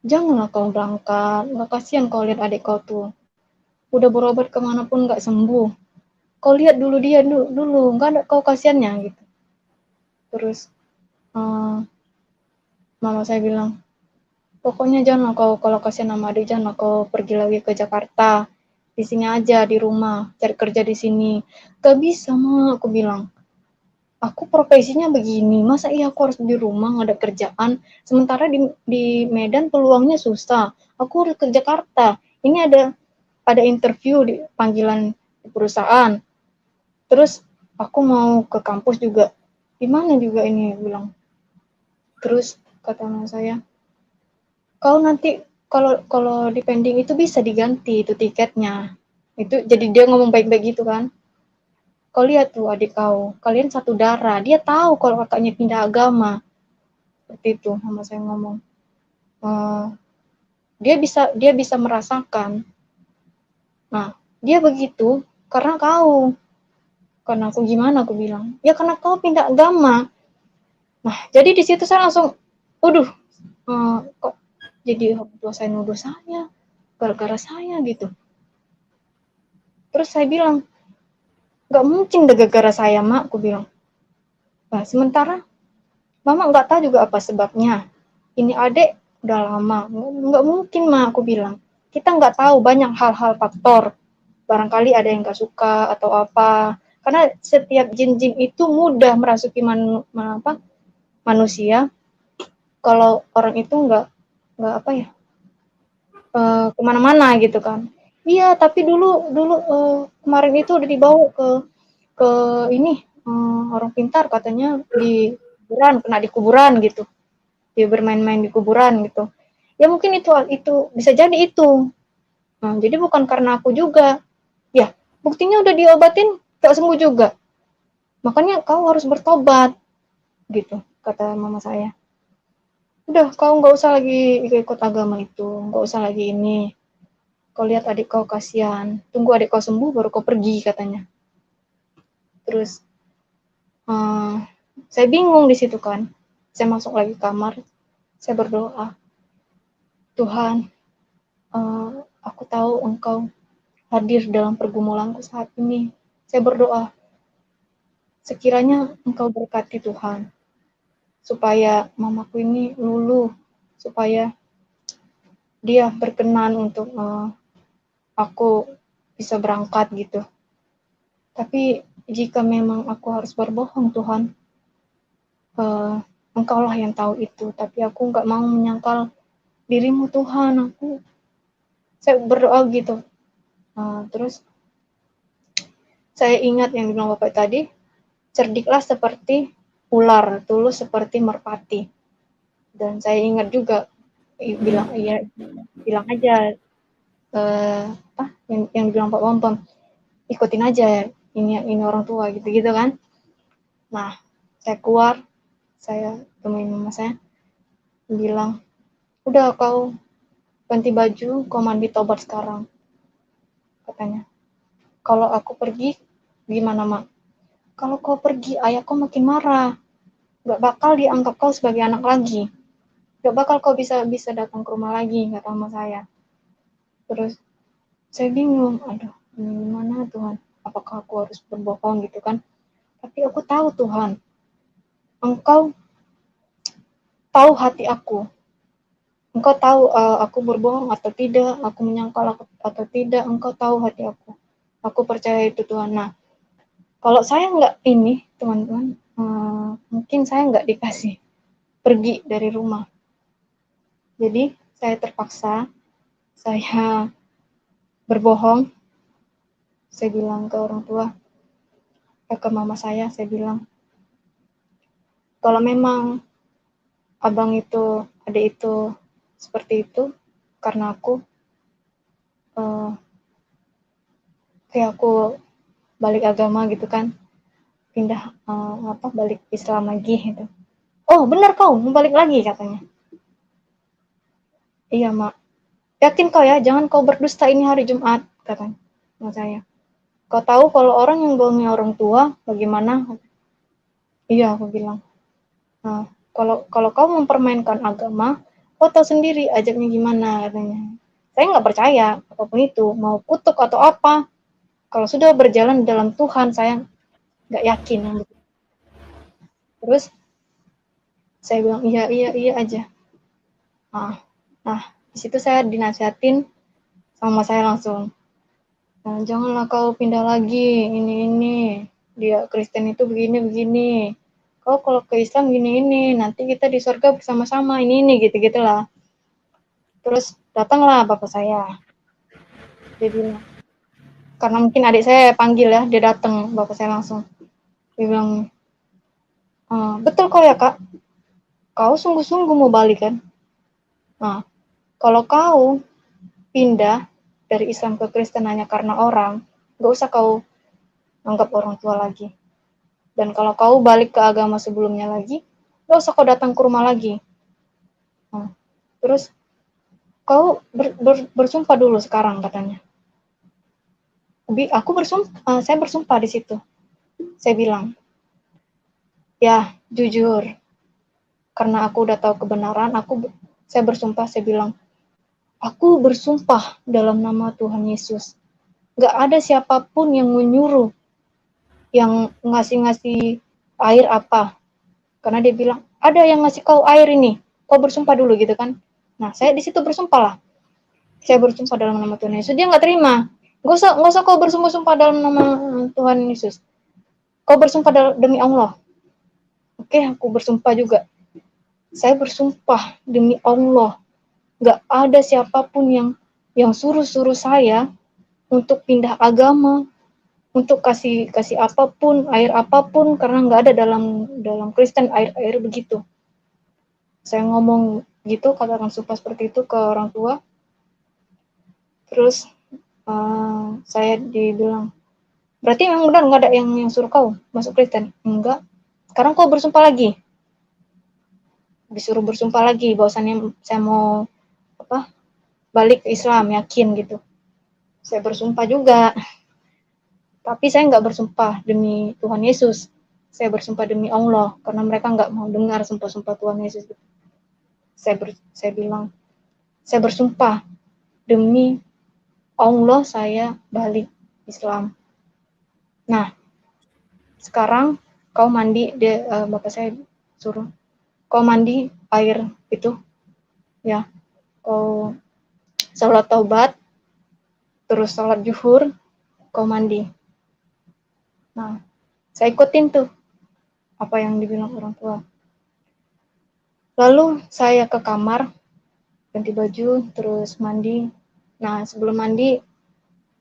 "Janganlah kau berangkat, nggak kasihan kau lihat adik kau tuh. Udah berobat kemanapun nggak sembuh. Kau lihat dulu dia dulu, nggak ada kau kasihannya," gitu. Terus mama saya bilang, "Pokoknya jangan kau, kalau kasihan sama adik, jangan kau pergi lagi ke Jakarta. Di sini aja, di rumah, cari kerja di sini." "Gak bisa, Ma," aku bilang. "Aku profesinya begini, masa iya aku harus di rumah nggak ada kerjaan, sementara di Medan peluangnya susah. Aku harus ke Jakarta. Ini ada interview di panggilan di perusahaan. Terus aku mau ke kampus juga. Gimana juga ini," bilang. Terus kata mama saya, "Kau nanti kalau di pending itu bisa diganti itu tiketnya." Itu jadi dia ngomong baik-baik gitu kan. "Kau lihat tuh adik kau, kalian satu darah. Dia tahu kalau kakaknya pindah agama. Seperti itu mama saya ngomong. Dia bisa merasakan. Nah, dia begitu karena kau. Karena aku gimana aku bilang? Ya karena kau pindah agama. Nah, jadi di situ saya langsung, waduh, kok jadi tua saya nuduh saya, gara-gara saya gitu. Terus saya bilang, nggak mungkin gara-gara saya, Mak, aku bilang. Nah, sementara Mama nggak tahu juga apa sebabnya. Ini adik udah lama, nggak mungkin, Mak, aku bilang. Kita nggak tahu banyak hal-hal faktor. Barangkali ada yang nggak suka atau apa. Karena setiap jin-jin itu mudah merasuki manusia. Kalau orang itu nggak apa ya, kemana-mana gitu kan. Iya, tapi dulu dulu kemarin itu udah dibawa ke ini orang pintar katanya di kuburan, kena di kuburan gitu. Dia bermain-main di kuburan gitu. Ya mungkin itu bisa jadi itu. Nah, jadi bukan karena aku juga. Ya, buktinya udah diobatin gak sembuh juga. Makanya kau harus bertobat gitu, kata mama saya. Udah, kau nggak usah lagi ikut agama itu, nggak usah lagi ini. Kau lihat adik kau kasihan, tunggu adik kau sembuh baru kau pergi katanya. Terus saya bingung di situ kan. Saya masuk lagi kamar, saya berdoa, Tuhan, aku tahu Engkau hadir dalam pergumulanku saat ini. Saya berdoa, sekiranya Engkau berkati Tuhan, supaya mamaku ini luluh, supaya dia berkenan untuk aku bisa berangkat gitu. Tapi jika memang aku harus berbohong Tuhan, Engkaulah yang tahu itu. Tapi aku nggak mau menyangkal dirimu Tuhan. Saya berdoa gitu. Terus saya ingat yang dibilang Bapak tadi, cerdiklah seperti ular, tulus seperti merpati. Dan saya ingat juga bilang aja yang bilang Pak Pompom, ikutin aja ini orang tua gitu kan. Nah, saya keluar, saya temuin mama saya, bilang, udah kau ganti baju, kau mandi tobat sekarang, katanya. Kalau aku pergi, gimana mak? Kalau kau pergi, ayahku makin marah. Gak bakal dianggap kau sebagai anak lagi. Gak bakal kau bisa datang ke rumah lagi, kata mama saya. Terus saya bingung, aduh, ini gimana Tuhan? Apakah aku harus berbohong gitu kan? Tapi aku tahu Tuhan, Engkau tahu hati aku. Engkau tahu aku berbohong atau tidak, aku menyangkal atau tidak, Engkau tahu hati aku. Aku percaya itu Tuhan. Nah, kalau saya nggak ini, teman-teman, mungkin saya nggak dikasih pergi dari rumah. Jadi, saya terpaksa, saya berbohong. Saya bilang ke orang tua, ke mama saya bilang, kalau memang abang itu, adik itu seperti itu, karena aku, kayak aku balik agama gitu kan, pindah balik Islam lagi gitu. Oh benar kau mau balik lagi katanya. Iya mak. Yakin kau ya, jangan kau berdusta ini hari Jumat katanya. Mak saya. Kau tahu kalau orang yang bohongi orang tua bagaimana? Iya aku bilang. Nah, kalau kau mempermainkan agama, kau tahu sendiri ajaknya gimana katanya. Saya nggak percaya apapun itu, mau kutuk atau apa. Kalau sudah berjalan dalam Tuhan, saya nggak yakin. Terus saya bilang iya aja. Nah, di situ saya dinasihatin sama saya langsung. Nah, janganlah kau pindah lagi, ini. Dia Kristen itu begini. Kau kalau ke Islam gini, nanti kita di surga bersama-sama, ini, gitu-gitulah. Terus datanglah bapak saya. Dia bilang, karena mungkin adik saya panggil ya, dia datang, bapak saya langsung. Dia bilang, betul kau ya kak? Kau sungguh-sungguh mau balik kan? Nah, kalau kau pindah dari Islam ke Kristen hanya karena orang, gak usah kau anggap orang tua lagi. Dan kalau kau balik ke agama sebelumnya lagi, gak usah kau datang ke rumah lagi. Nah, terus kau bersumpah dulu sekarang, katanya. Saya bersumpah di situ. Saya bilang, ya jujur, karena aku udah tahu kebenaran, saya bersumpah, saya bilang, aku bersumpah dalam nama Tuhan Yesus. Gak ada siapapun yang menyuruh, yang ngasih air apa. Karena dia bilang, ada yang ngasih kau air ini, kau bersumpah dulu gitu kan. Nah, saya di situ bersumpah lah. Saya bersumpah dalam nama Tuhan Yesus. Dia nggak terima. Gak usah kau bersumpah dalam nama Tuhan Yesus. Kau bersumpah demi Allah. Oke, aku bersumpah juga. Saya bersumpah demi Allah. Gak ada siapapun yang suruh saya untuk pindah agama, untuk kasih apapun, air apapun, karena nggak ada dalam Kristen air begitu. Saya ngomong gitu, katakan sumpah seperti itu ke orang tua. Terus saya dibilang, berarti memang benar nggak ada yang suruh kau masuk Kristen? Enggak. Sekarang kau bersumpah lagi. Disuruh bersumpah lagi bahwasannya saya mau balik ke Islam, yakin gitu. Saya bersumpah juga. Tapi saya nggak bersumpah demi Tuhan Yesus. Saya bersumpah demi Allah, karena mereka nggak mau dengar sumpah-sumpah Tuhan Yesus. Saya bilang, saya bersumpah demi Allah saya balik Islam. Nah, sekarang kau mandi, bapak saya suruh, kau mandi air itu, ya, kau sholat taubat, terus sholat zuhur, kau mandi. Nah, saya ikutin tuh apa yang dibilang orang tua. Lalu saya ke kamar, ganti baju, terus mandi. Nah, sebelum mandi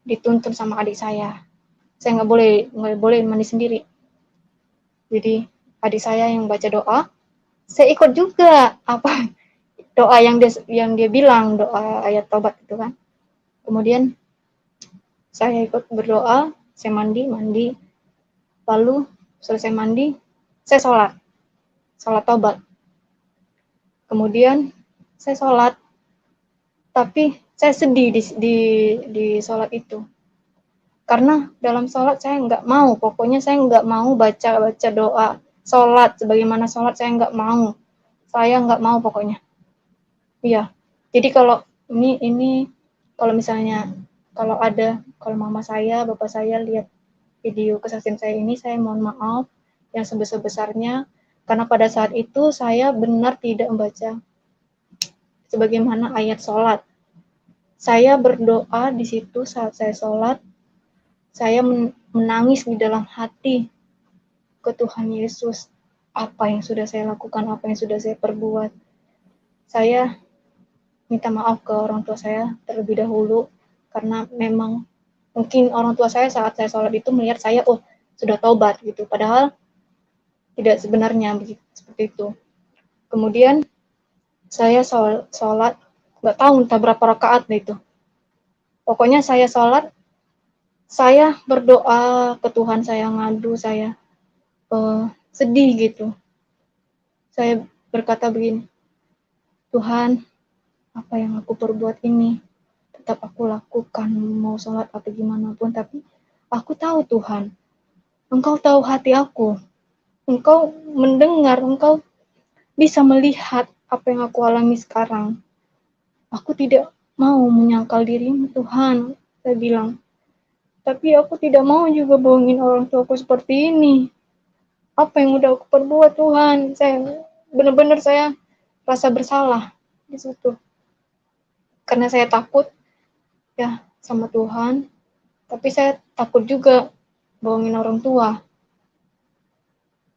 dituntun sama adik saya. Saya nggak boleh mandi sendiri. Jadi adik saya yang baca doa, saya ikut juga apa doa yang dia bilang, doa ayat taubat itu kan. Kemudian saya ikut berdoa, saya mandi. Lalu selesai mandi, saya sholat taubat. Kemudian saya sholat, tapi saya sedih di sholat itu. Karena dalam sholat saya pokoknya saya nggak mau baca doa sholat, sebagaimana sholat saya nggak mau pokoknya. Iya, jadi kalau kalau misalnya, kalau mama saya, bapak saya lihat video kesaksian saya ini, saya mohon maaf yang sebesar-besarnya, karena pada saat itu saya benar tidak membaca sebagaimana ayat sholat. Saya berdoa di situ saat saya sholat, saya menangis di dalam hati ke Tuhan Yesus. Apa yang sudah saya lakukan, apa yang sudah saya perbuat. Saya minta maaf ke orang tua saya terlebih dahulu, karena memang mungkin orang tua saya saat saya sholat itu melihat saya, sudah taubat gitu. Padahal tidak sebenarnya begitu, seperti itu. Kemudian saya sholat, nggak tahu entah berapa rakaat itu. Pokoknya saya sholat, saya berdoa ke Tuhan, saya ngadu, saya sedih gitu. Saya berkata begini, Tuhan, apa yang aku perbuat ini tetap aku lakukan, mau sholat atau gimana pun, tapi aku tahu Tuhan, Engkau tahu hati aku, Engkau mendengar, Engkau bisa melihat apa yang aku alami sekarang. Aku tidak mau menyangkal dirimu Tuhan, saya bilang. Tapi aku tidak mau juga bohongin orang tuaku seperti ini. Apa yang udah aku perbuat Tuhan, saya benar-benar saya rasa bersalah di situ. Karena saya takut ya sama Tuhan, tapi saya takut juga bohongin orang tua.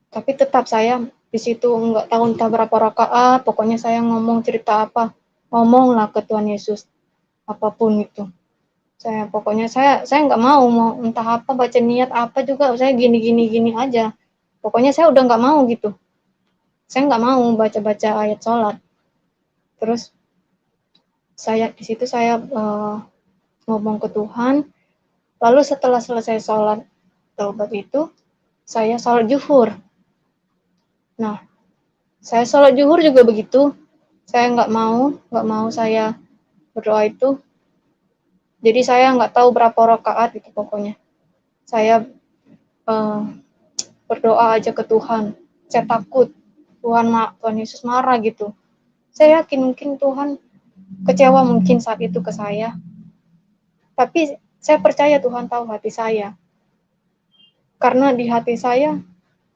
Tapi tetap saya di situ nggak tahu entah berapa rakaat, pokoknya saya ngomong cerita apa, ngomonglah ke Tuhan Yesus, apapun itu. Pokoknya saya nggak mau entah apa, baca niat apa juga, saya gini aja. Pokoknya saya udah nggak mau gitu. Saya nggak mau baca ayat sholat. Terus di situ saya ngomong ke Tuhan. Lalu setelah selesai sholat taubat itu, saya sholat zuhur. Nah, Saya sholat zuhur juga begitu. Saya nggak mau saya berdoa itu. Jadi saya nggak tahu berapa rakaat itu pokoknya. Saya berdoa aja ke Tuhan. Saya takut Tuhan Yesus marah gitu. Saya yakin mungkin Tuhan kecewa mungkin saat itu ke saya. Tapi saya percaya Tuhan tahu hati saya. Karena di hati saya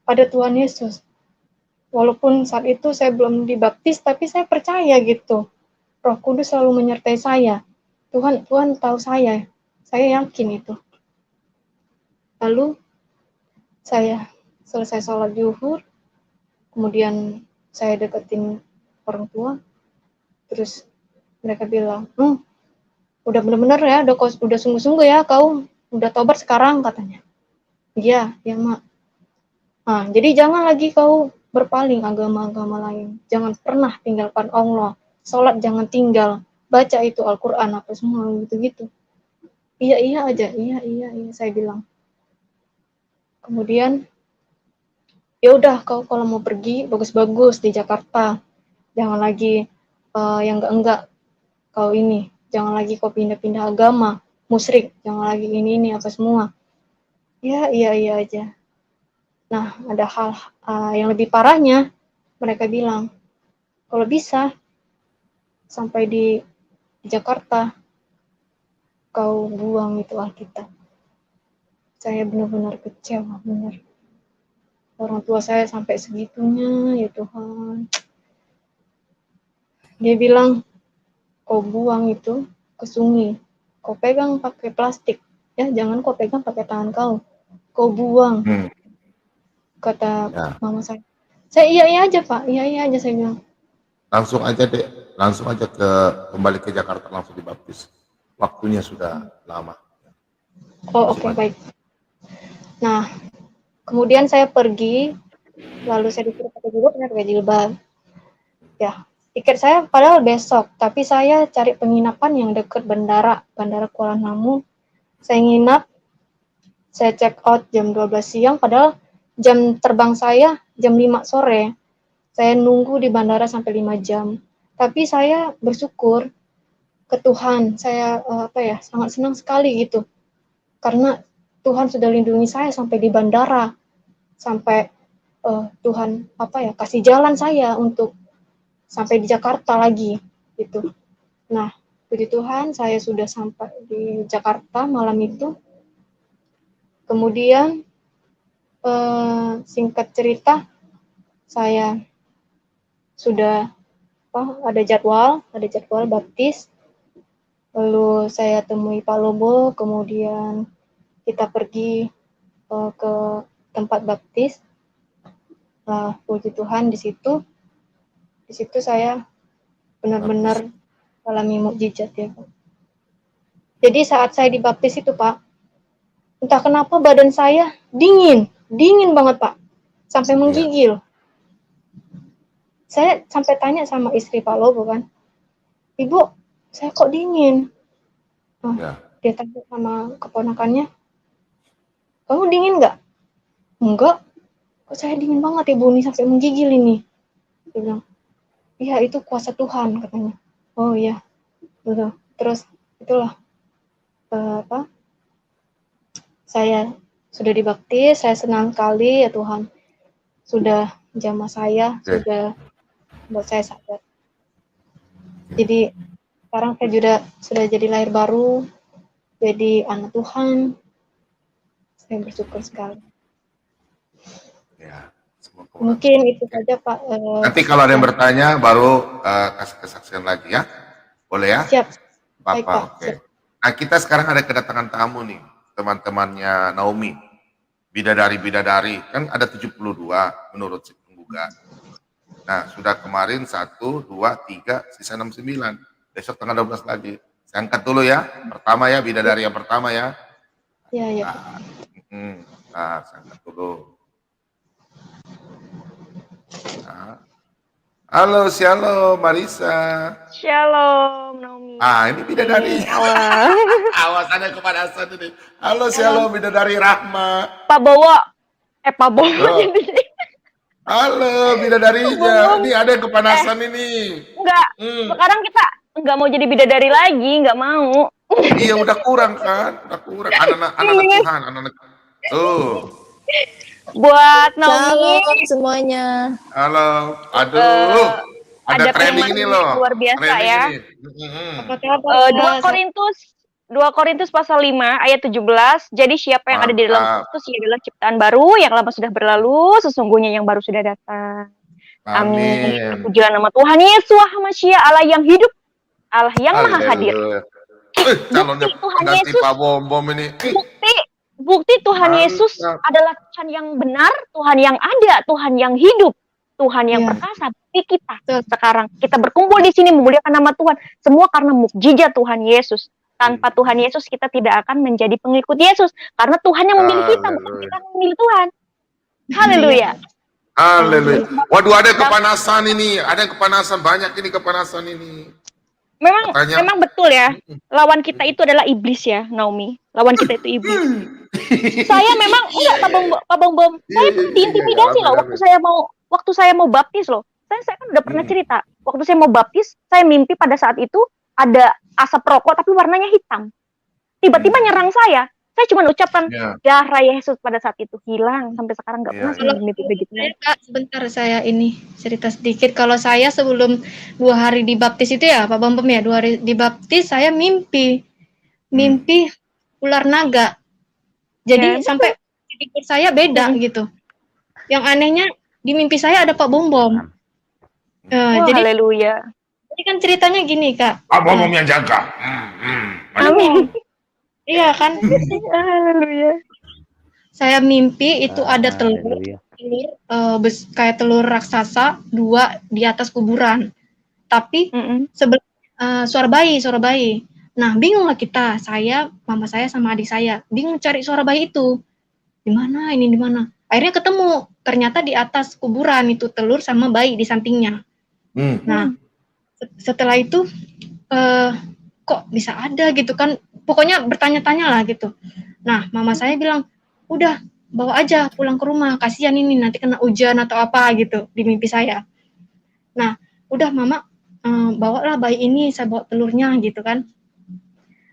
ada Tuhan Yesus. Walaupun saat itu saya belum dibaptis, tapi saya percaya gitu. Roh Kudus selalu menyertai saya. Tuhan tahu saya. Saya yakin itu. Lalu saya selesai sholat zuhur, kemudian saya deketin orang tua, terus mereka bilang, udah bener-bener ya, udah sungguh-sungguh ya kau, udah tobat sekarang katanya. Iya, ya mak. Nah, jadi jangan lagi kau berpaling agama-agama lain. Jangan pernah tinggalkan Allah. Sholat jangan tinggal. Baca itu Al-Quran apa semua gitu-gitu. Iya aja, iya saya bilang. Kemudian ya udah kau kalau mau pergi bagus-bagus di Jakarta. Jangan lagi yang enggak kau ini. Jangan lagi kau pindah-pindah agama, musyrik. Jangan lagi ini apa semua. Ya iya aja. Nah, ada hal yang lebih parahnya, mereka bilang, kalau bisa sampai di Jakarta, kau buang itu Alkitab. Saya benar-benar kecewa, benar. Orang tua saya sampai segitunya, ya Tuhan. Dia bilang, kau buang itu ke sungai. Kau pegang pakai plastik. Ya, jangan kau pegang pakai tangan kau. Kau buang. Kata mama saya. Saya iya aja Pak, iya aja saya bilang. Langsung aja kembali ke Jakarta, langsung dibaptis. Waktunya sudah lama. Oh oke, baik. Nah, kemudian saya pergi, lalu saya disuruh pakai jilbab. Ya, tiket saya padahal besok, tapi saya cari penginapan yang dekat Bandara Kuala Namu. Saya nginap, saya check out jam 12 siang, padahal jam terbang saya jam 5 sore. Saya nunggu di bandara sampai 5 jam. Tapi saya bersyukur ke Tuhan, saya sangat senang sekali gitu. Karena Tuhan sudah lindungi saya sampai di bandara. Sampai Tuhan kasih jalan saya untuk sampai di Jakarta lagi gitu. Nah, puji Tuhan saya sudah sampai di Jakarta malam itu. Kemudian singkat cerita saya sudah ada jadwal baptis. Lalu saya temui Pak Lobo, kemudian kita pergi ke tempat baptis. Nah, puji Tuhan di situ saya benar-benar alami mukjizat ya Pak. Jadi saat saya dibaptis itu Pak, entah kenapa badan saya dingin banget Pak, sampai menggigil. Saya sampai tanya sama istri Pak Lobo kan, Ibu, saya kok dingin? Dia tanya sama keponakannya, kamu dingin nggak? Enggak, kok saya dingin banget Ibu nih sampai menggigil ini. Dia bilang, iya itu kuasa Tuhan katanya. Oh iya, betul. Terus itulah saya sudah dibaptis, saya senang sekali ya Tuhan. Sudah jamah saya, sudah buat saya sadar. Jadi sekarang saya sudah jadi lahir baru, jadi anak Tuhan. Saya bersyukur sekali. Ya, mungkin itu saja Pak. Nanti kalau ada yang bertanya baru kasih kesaksian lagi ya. Boleh ya? Siap. Baik, Pak. Oke. Nah, kita sekarang ada kedatangan tamu nih, teman-temannya Naomi. Bidadari, kan ada 72 menurut si penggugat. Nah, sudah kemarin 1, 2, 3, sisa 69. Besok tanggal 12 lagi. Saya angkat dulu ya. Pertama ya, bidadari yang pertama ya. Iya. Nah, saya angkat dulu. Nah. Halo, shalom Marisa. Shalom Naomi. Ini bidadari. Awas ada kepanasan ini. Halo, shalom bidadari Rahma. Pak Bowo. Pak Bowo jadi. Halo, bidadarinya. Ini ada yang kepanasan ini. Enggak. Hmm. Sekarang kita enggak mau jadi bidadari lagi, enggak mau. Iya, udah kurang kan? Udah kurang. Anak-anak Tuhan, anak-anak. Tuh. Buat Naomi, Shalom semuanya. Halo. Aduh. Ada ada training firman ini loh. luar biasa Training ya. ini. Apa kabar? 2 Korintus pasal 5 ayat 17. Jadi siapa yang ada di dalam Mantap. Kristus ia adalah ciptaan baru, yang lama sudah berlalu, sesungguhnya yang baru sudah datang. Amin. Amin. Pujilah nama Tuhan Yesus Hamasiah, Allah yang hidup, Allah yang maha hadir. Calonnya Tuhan ganti Yesus. Pak Bom ini. Bukti Tuhan Mantap. Yesus adalah Tuhan yang benar, Tuhan yang ada, Tuhan yang hidup, Tuhan yang Iya. perkasa. Bukti kita sekarang kita berkumpul di sini memuliakan nama Tuhan, semua karena mukjizat Tuhan Yesus. Tanpa Tuhan Yesus kita tidak akan menjadi pengikut Yesus, karena Tuhan yang memilih kita, bukan kita yang memilih Tuhan. Haleluya. Haleluya. Waduh, ada kepanasan ini. Ada yang kepanasan, banyak ini kepanasan ini. Katanya- Memang betul ya. Lawan kita itu adalah iblis ya, Naomi. Lawan kita itu iblis. Saya memang enggak Pak Bom. Saya pun diintimidasi loh waktu saya mau baptis loh. Saya kan udah pernah cerita. Waktu saya mau baptis, saya mimpi pada saat itu ada asap rokok tapi warnanya hitam. Tiba-tiba nyerang saya. Saya cuma ucapkan darah Yesus pada saat itu hilang, sampai sekarang nggak pernah saya mimpi begitu. Kak, sebentar saya ini cerita sedikit. Kalau saya sebelum 2 hari dibaptis itu ya Pak Bambem ya, 2 hari dibaptis saya mimpi ular naga. Jadi sampai tidur saya beda gitu. Yang anehnya di mimpi saya ada Pak Bom. Jadi haleluya. Jadi kan ceritanya gini Kak. Pak Bom yang jaga. Amin. Iya kan? Haleluya. Saya mimpi itu ada telur kayak telur raksasa 2 di atas kuburan. Tapi sebelah suara bayi. Nah, bingunglah kita, mama saya sama adik saya, bingung cari suara bayi itu. Di mana? Akhirnya ketemu, ternyata di atas kuburan itu telur sama bayi di sampingnya. Nah, setelah itu kok bisa ada gitu kan? Pokoknya bertanya-tanya lah gitu. Nah, mama saya bilang, udah bawa aja pulang ke rumah, kasihan ini nanti kena hujan atau apa gitu di mimpi saya. Nah, udah mama bawalah bayi ini, saya bawa telurnya gitu kan.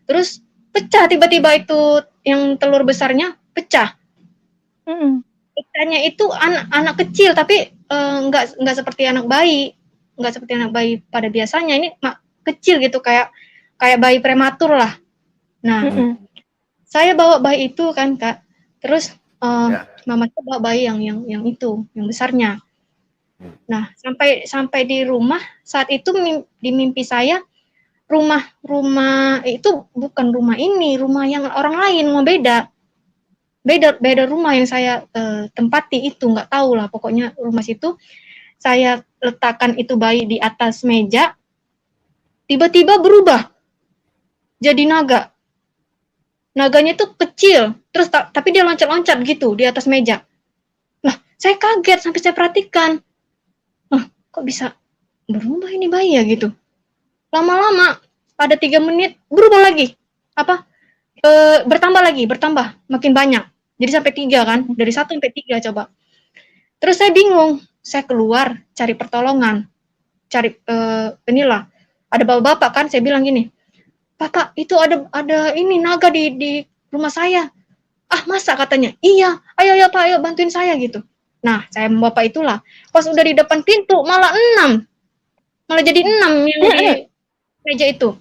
Terus pecah tiba-tiba itu yang telur besarnya pecah. Pecahnya itu anak kecil tapi nggak seperti anak bayi, pada biasanya. Ini kecil gitu kayak bayi prematur lah. Nah, saya bawa bayi itu kan Kak. Terus mama saya bawa bayi yang itu, yang besarnya. Nah, sampai di rumah saat itu di mimpi saya rumah itu bukan rumah ini, rumah yang orang lain, rumah beda rumah yang saya tempati itu, nggak tahu lah pokoknya rumah situ. Saya letakkan itu bayi di atas meja, tiba-tiba berubah jadi naga. Naganya itu kecil, terus tapi dia loncat-loncat gitu di atas meja. Lah, saya kaget sampai saya perhatikan. Kok bisa berubah ini bayi ya gitu. Lama-lama, pada 3 menit berubah lagi. Bertambah, makin banyak. Jadi sampai 3 kan, dari 1 sampai 3 coba. Terus saya bingung, saya keluar cari pertolongan. Inilah, ada bapak-bapak kan, saya bilang gini, Bapak, itu ada ini naga di rumah saya. Ah, masa katanya? Iya, ayo Pak, ayo bantuin saya gitu. Nah, saya bapak itulah. Pas udah di depan pintu malah 6. Malah jadi 6 yang di meja itu.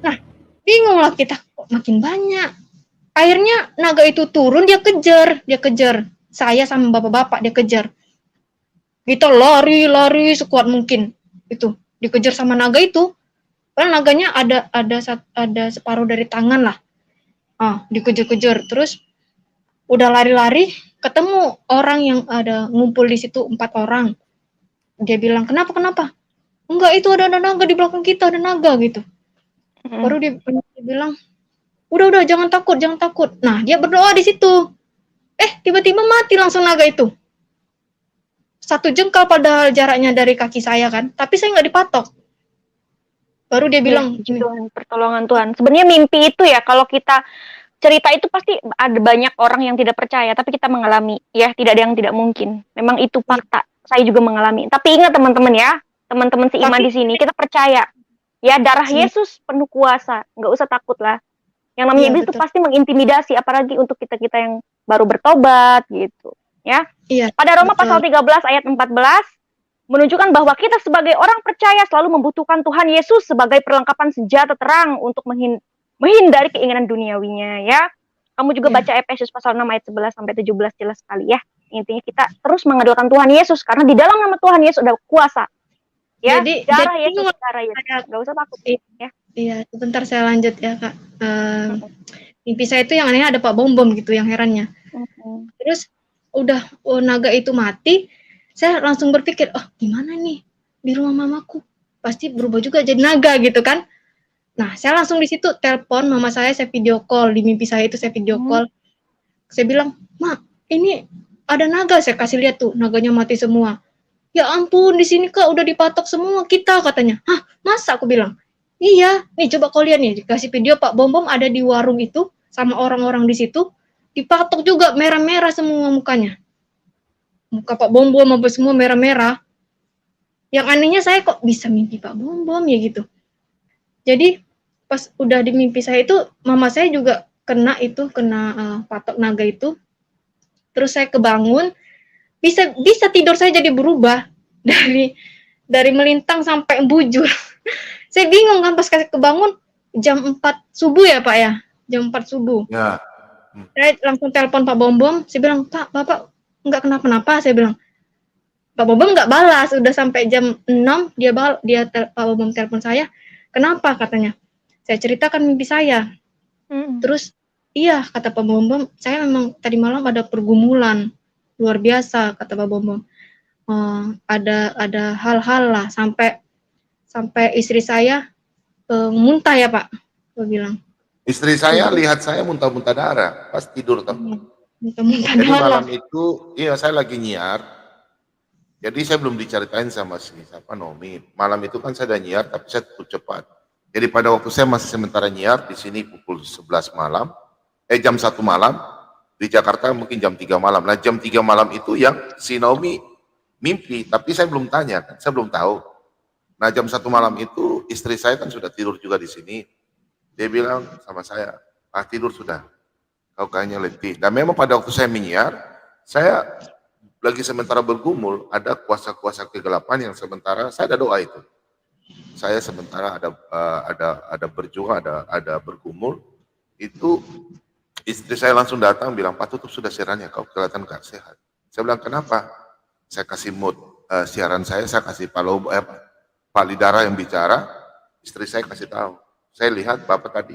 Nah, bingung lah kita, kok makin banyak. Akhirnya naga itu turun, dia kejar. Saya sama bapak-bapak dia kejar. Kita lari sekuat mungkin. Itu, dikejar sama naga itu. Karena naganya ada separuh dari tangan lah. Dikejar-kejar. Terus udah lari-lari, ketemu orang yang ada ngumpul di situ 4 orang. Dia bilang, kenapa? Enggak, itu ada naga di belakang kita, ada naga gitu. Baru dia bilang, udah jangan takut. Nah, dia berdoa di situ. Tiba-tiba mati langsung naga itu. 1 jengkal padahal jaraknya dari kaki saya kan, tapi saya nggak dipatok. Baru dia bilang, Tuhan, pertolongan Tuhan. Sebenarnya mimpi itu ya, kalau kita cerita itu pasti ada banyak orang yang tidak percaya, tapi kita mengalami, ya tidak ada yang tidak mungkin. Memang itu fakta. Saya juga mengalami. Tapi ingat teman-teman ya, teman-teman seiman di sini, kita percaya. Ya darah Yesus penuh kuasa, nggak usah takut lah. Yang namanya Iya, iblis itu betul. pasti mengintimidasi, apalagi untuk kita-kita yang baru bertobat gitu. Ya. Iya, Pada Roma betul. pasal 13 ayat 14 menunjukkan bahwa kita sebagai orang percaya selalu membutuhkan Tuhan Yesus sebagai perlengkapan senjata terang untuk menghindari keinginan duniawinya ya. Kamu juga Iya. baca Efesus pasal 6 ayat 11 sampai 17 jelas sekali ya. Intinya kita terus mengandalkan Tuhan Yesus karena di dalam nama Tuhan Yesus ada kuasa. Ya, darah Yesus, nggak usah takut ya. Iya, sebentar saya lanjut ya Kak. Mimpi saya itu yang anehnya ada Pak Bom gitu yang herannya. Terus udah naga itu mati, saya langsung berpikir, oh gimana nih di rumah mamaku pasti berubah juga jadi naga gitu kan. Nah saya langsung di situ telepon mama saya video call, di mimpi saya itu saya video call. Saya bilang, "Ma, ini ada naga," saya kasih lihat tuh, naganya mati semua. "Ya ampun, di sini Kak udah dipatok semua kita," katanya. "Hah, masa?" Aku bilang. "Iya, nih coba kau lihat nih," dikasih video Pak Bom ada di warung itu sama orang-orang di situ, dipatok juga merah-merah semua mukanya. Muka Pak Bom apa semua merah-merah. Yang anehnya saya kok bisa mimpi Pak Bom ya gitu. Jadi pas udah di mimpi saya itu mama saya juga kena patok naga itu. Terus saya kebangun, bisa tidur saya jadi berubah dari melintang sampai bujur. Saya bingung kan pas kebangun jam 4 subuh ya Pak ya, jam 4 subuh. Ya. Saya langsung telepon Pak Bom, saya bilang, "Pak, Bapak nggak kenapa-napa," saya bilang. Pak Bom nggak balas, udah sampai jam 6 Pak Bom telepon saya, "Kenapa?" katanya. Saya ceritakan mimpi saya. Terus, "Iya," kata Pak Bom, "saya memang tadi malam ada pergumulan luar biasa," kata Pak Bom. Ada hal-hal lah sampai istri saya muntah ya Pak, dia bilang. Istri saya lihat saya muntah-muntah darah pas tidur tuh. Muntah-muntah Jadi darah. malam itu, iya saya lagi nyiar. Jadi saya belum diceritain sama siapa Nomi. Malam itu kan saya udah nyiar, tapi saya tutup cepat. Jadi pada waktu saya masih sementara nyiar di sini pukul 11 malam, jam 1 malam, di Jakarta mungkin jam 3 malam. Nah jam 3 malam itu yang si Naomi mimpi, tapi saya belum tanya, saya belum tahu. Nah jam 1 malam itu istri saya kan sudah tidur juga di sini. Dia bilang sama saya, "Ah tidur sudah, kau kayaknya letih." Dan memang pada waktu saya menyiar, saya lagi sementara bergumul, ada kuasa-kuasa kegelapan yang sementara saya ada doa itu. Saya sementara ada berjuang, ada bergumul. Itu istri saya langsung datang bilang, "Pak tutup sudah siarannya, kau kelihatan gak sehat." Saya bilang, "Kenapa?" Saya kasih mood siaran saya kasih Pak Lidara yang bicara, istri saya kasih tahu. Saya lihat Bapak tadi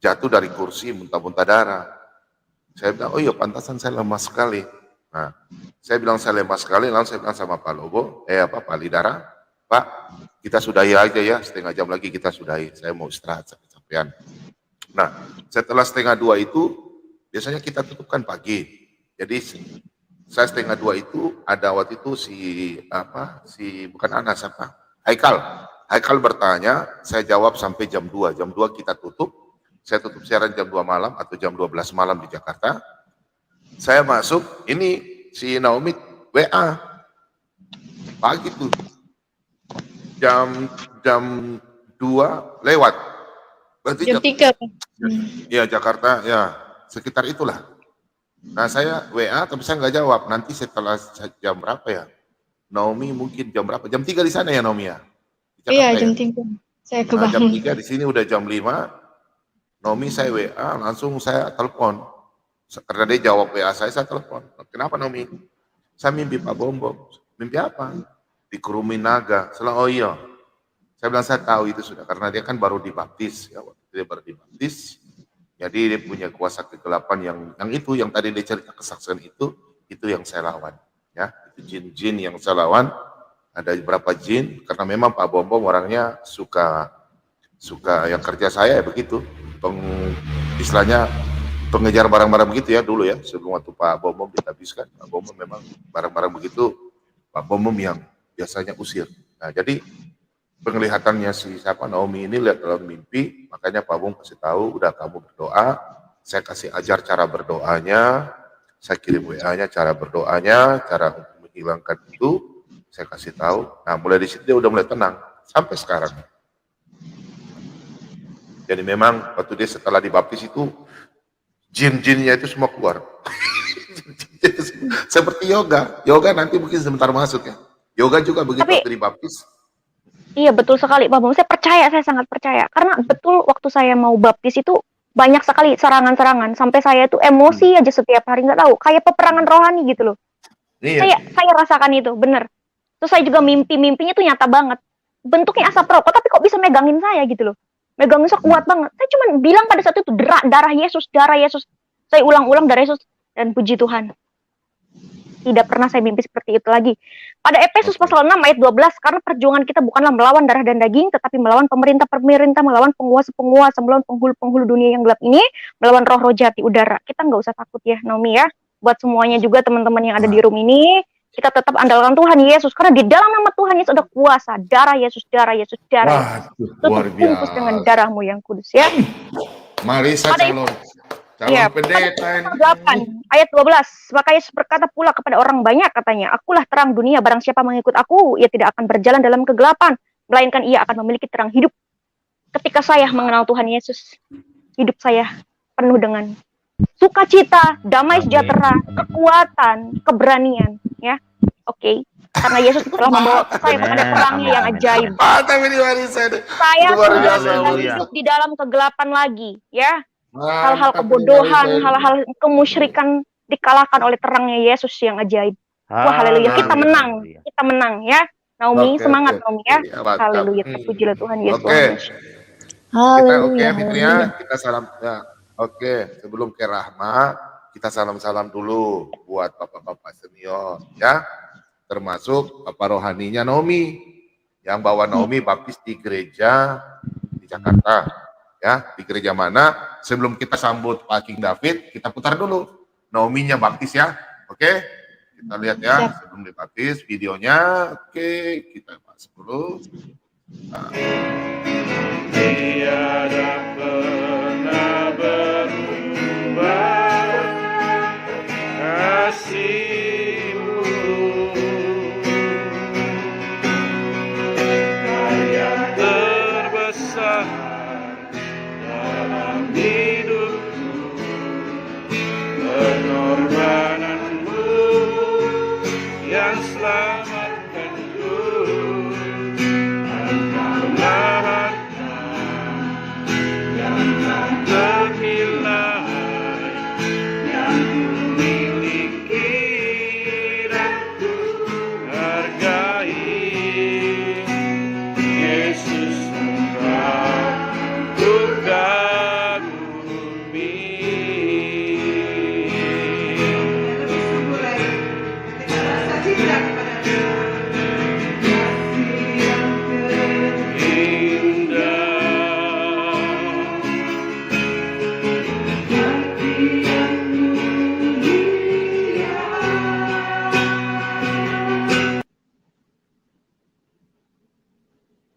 jatuh dari kursi muntah-muntah darah. Saya bilang, "Oh iya pantasan saya lemah sekali." Nah, saya bilang saya lemah sekali, lalu saya bilang sama Pak Lobo, Pak Lidara, "Pak, kita sudahi aja ya, setengah jam lagi kita sudahi, saya mau istirahat sampai-sampean." Nah, setelah 1:30 itu, biasanya kita tutupkan pagi. Jadi, saya 1:30 itu, ada waktu itu bukan Anas apa, Haikal bertanya, saya jawab sampai jam 2, jam 2 kita tutup, saya tutup siaran jam 2 malam atau jam 12 malam di Jakarta. Saya masuk, ini si Naomi WA pagi tuh jam 2 lewat. Berarti jam 3. Ya Jakarta ya sekitar itulah. Nah saya WA tapi saya nggak jawab. Nanti setelah jam berapa ya? Naomi mungkin jam berapa? Jam 3 di sana ya Naomi ya? Iya jam 3. Saya kebangun. Jam 3 di sini udah jam 5. Naomi saya WA langsung saya telepon. Karena dia jawab WA saya telepon. "Kenapa Naomi?" "Saya mimpi Pak Bom." "Mimpi apa?" "Dikerumin naga." "Oh iya." Saya bilang saya tahu itu sudah karena dia kan baru dibaptis ya, waktu dia baru dibaptis. Jadi dia punya kuasa kegelapan yang itu yang tadi dia cerita kesaksian itu yang saya lawan ya. Itu jin-jin yang saya lawan. Ada beberapa jin karena memang Pak Bom orangnya suka yang kerja saya ya begitu. Istilahnya pengejar barang-barang begitu ya dulu ya, sebelum waktu Pak Bom dihabiskan. Pak Bom memang barang-barang begitu Pak Bom yang biasanya usir. Nah jadi penglihatannya si Naomi ini lihat dalam mimpi, makanya Pak Bom kasih tahu, udah kamu berdoa, saya kasih ajar cara berdoanya, saya kirim WA-nya cara berdoanya, cara untuk menghilangkan itu, saya kasih tahu. Nah, mulai di situ dia udah mulai tenang sampai sekarang. Jadi memang waktu dia setelah dibaptis itu jin-jinnya itu semua keluar. Seperti yoga nanti mungkin sebentar masuk ya. Yoga juga begitu Tapi, waktu dibaptis. Iya betul sekali Pak Bambang. Saya sangat percaya karena betul waktu saya mau baptis itu banyak sekali serangan-serangan sampai saya tuh emosi aja setiap hari, nggak tahu kayak peperangan rohani gitu loh. Iya. Saya rasakan itu bener. Terus saya juga mimpinya tuh nyata banget. Bentuknya asap rokok tapi kok bisa megangin saya gitu loh. Megangin saya kuat banget. Saya cuma bilang pada saat itu darah Yesus. Saya ulang-ulang darah Yesus dan puji Tuhan. Tidak pernah saya mimpi seperti itu lagi. Pada Efesus pasal 6 ayat 12, karena perjuangan kita bukanlah melawan darah dan daging, tetapi melawan pemerintah-pemerintah, melawan penguasa-penguasa, melawan penghulu-penghulu dunia yang gelap ini, melawan roh-roh jahat di udara. Kita nggak usah takut ya, Naomi ya. Buat semuanya juga teman-teman yang ada di room ini, kita tetap andalkan Tuhan Yesus, karena di dalam nama Tuhan Yesus ada kuasa. Darah Yesus. Tutup bungkus dengan darahmu yang kudus ya. Marisa calon pendeta. 8 ayat 12, maka Yesus berkata pula kepada orang banyak, katanya, akulah terang dunia, barang siapa mengikut aku, ia tidak akan berjalan dalam kegelapan, melainkan ia akan memiliki terang hidup. Ketika saya mengenal Tuhan Yesus, hidup saya penuh dengan sukacita, damai sejahtera, kekuatan, keberanian, ya. Oke. Karena Yesus telah membawa saya kepada terangnya yang ajaib. Saya sudah hidup di dalam kegelapan lagi, ya. Hal-hal kebodohan, hal-hal kemusyrikan dikalahkan oleh terangnya Yesus yang ajaib. Wah, haleluya, kita menang ya. Naomi, semangat Naomi ya. Haleluya, terpujilah Tuhan Yesus. Haleluya. Fitria, kita salam ya. Oke, sebelum ke Rahma, kita salam-salam dulu buat bapak-bapak senior ya. Termasuk bapak rohaninya Naomi yang bawa Naomi baptis di gereja di Jakarta. Ya, di gereja mana? Sebelum kita sambut Pak King David, kita putar dulu Naomi-nya baptis ya. Oke? Kita lihat ya, sebelum dibaptis videonya. Oke, kita masuk dulu. Tiada pernah berubah kasih-Mu, yang terbesar dalam hidupku, pengorbananmu yang selamatkanku, Engkaulah harta yang tak ternilai yang kumiliki dan ku hargai. Yesus, Engkau ku kagumi.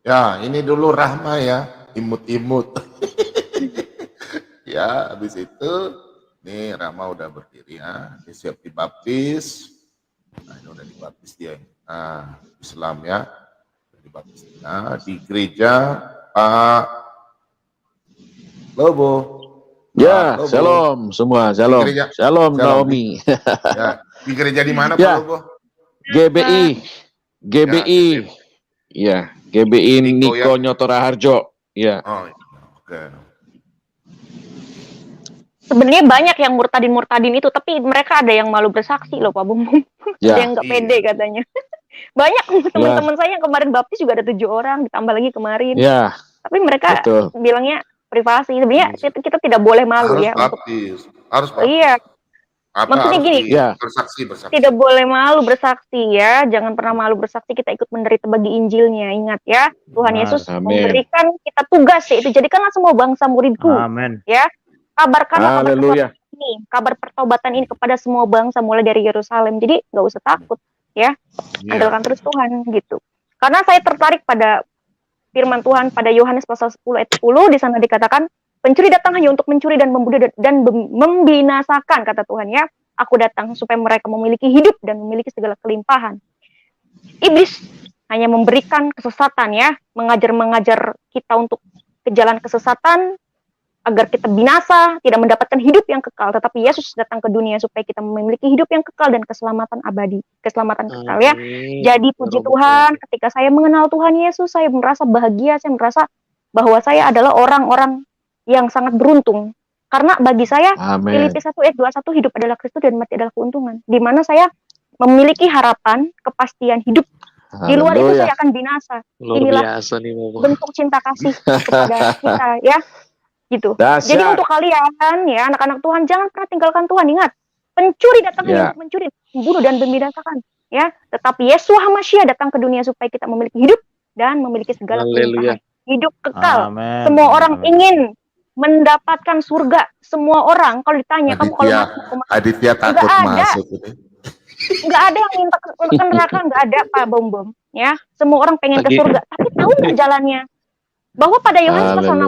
Ya, ini dulu Rahma ya, imut-imut. Ya, habis itu nih Rahma udah berdiri ya, dia siap dibaptis. Nah, ini udah dibaptis dia. Nah, Islam ya, udah dibaptis. Nah, di gereja Pak Lobo. Ya, Lobo. shalom semua, shalom. Shalom Naomi. Ya, di gereja di mana ya. Pak Lobo? GBI. Ya, GBI Niko ya? Nyoto Raharjo. Ya. Oh, oke. Sebenarnya banyak yang murtadin itu, tapi mereka ada yang malu bersaksi loh Pak Bung. Ya. Ada yang nggak pede katanya. Banyak teman-teman saya yang kemarin baptis juga ada 7 orang, ditambah lagi kemarin. Ya. Tapi mereka bilangnya privasi. Sebenarnya kita tidak boleh malu harus ya. Baptis. Harus baptis. Iya. Maksudnya gini, bersaksi. Tidak boleh malu bersaksi ya. Jangan pernah malu bersaksi, kita ikut menderita bagi Injilnya. Ingat ya, Tuhan Yesus memberikan kita tugas, yaitu jadikanlah semua bangsa muridku. Amin. Ya, kabarkanlah kabar pertobatan ini kepada semua bangsa mulai dari Yerusalem. Jadi nggak usah takut ya. Andalkan terus Tuhan gitu. Karena saya tertarik pada firman Tuhan pada Yohanes pasal 10 ayat 10, di sana dikatakan Pencuri datang hanya untuk mencuri dan membunuh dan membinasakan, kata Tuhan ya. Aku datang supaya mereka memiliki hidup dan memiliki segala kelimpahan. Iblis hanya memberikan kesesatan ya, mengajar kita untuk ke jalan kesesatan, agar kita binasa, tidak mendapatkan hidup yang kekal. Tetapi Yesus datang ke dunia supaya kita memiliki hidup yang kekal dan keselamatan abadi, keselamatan kekal ya. Jadi puji Tuhan, ketika saya mengenal Tuhan Yesus, saya merasa bahagia, saya merasa bahwa saya adalah orang-orang yang sangat beruntung. Karena bagi saya, Filipi 1 ayat 21, hidup adalah Kristus dan mati adalah keuntungan. Di mana saya memiliki harapan, kepastian hidup. Di luar itu saya akan binasa. Inilah bentuk cinta kasih kepada kita ya. Gitu. Jadi untuk kalian ya anak-anak Tuhan, jangan pernah tinggalkan Tuhan. Ingat, pencuri datang hanya untuk mencuri, membunuh dan membinasakan ya. Tetapi Yesus HaMasyiah datang ke dunia supaya kita memiliki hidup dan memiliki segala kelimpahan, hidup kekal. Amen. Semua orang ingin mendapatkan surga. Semua orang kalau ditanya kamu kalau masuk Aditya takut masuk. Nggak ada yang minta ke neraka, nggak ada Pak Bom ya. Semua orang pengen ke surga, tapi tahu nggak jalannya? Bahwa pada Yohanes pasal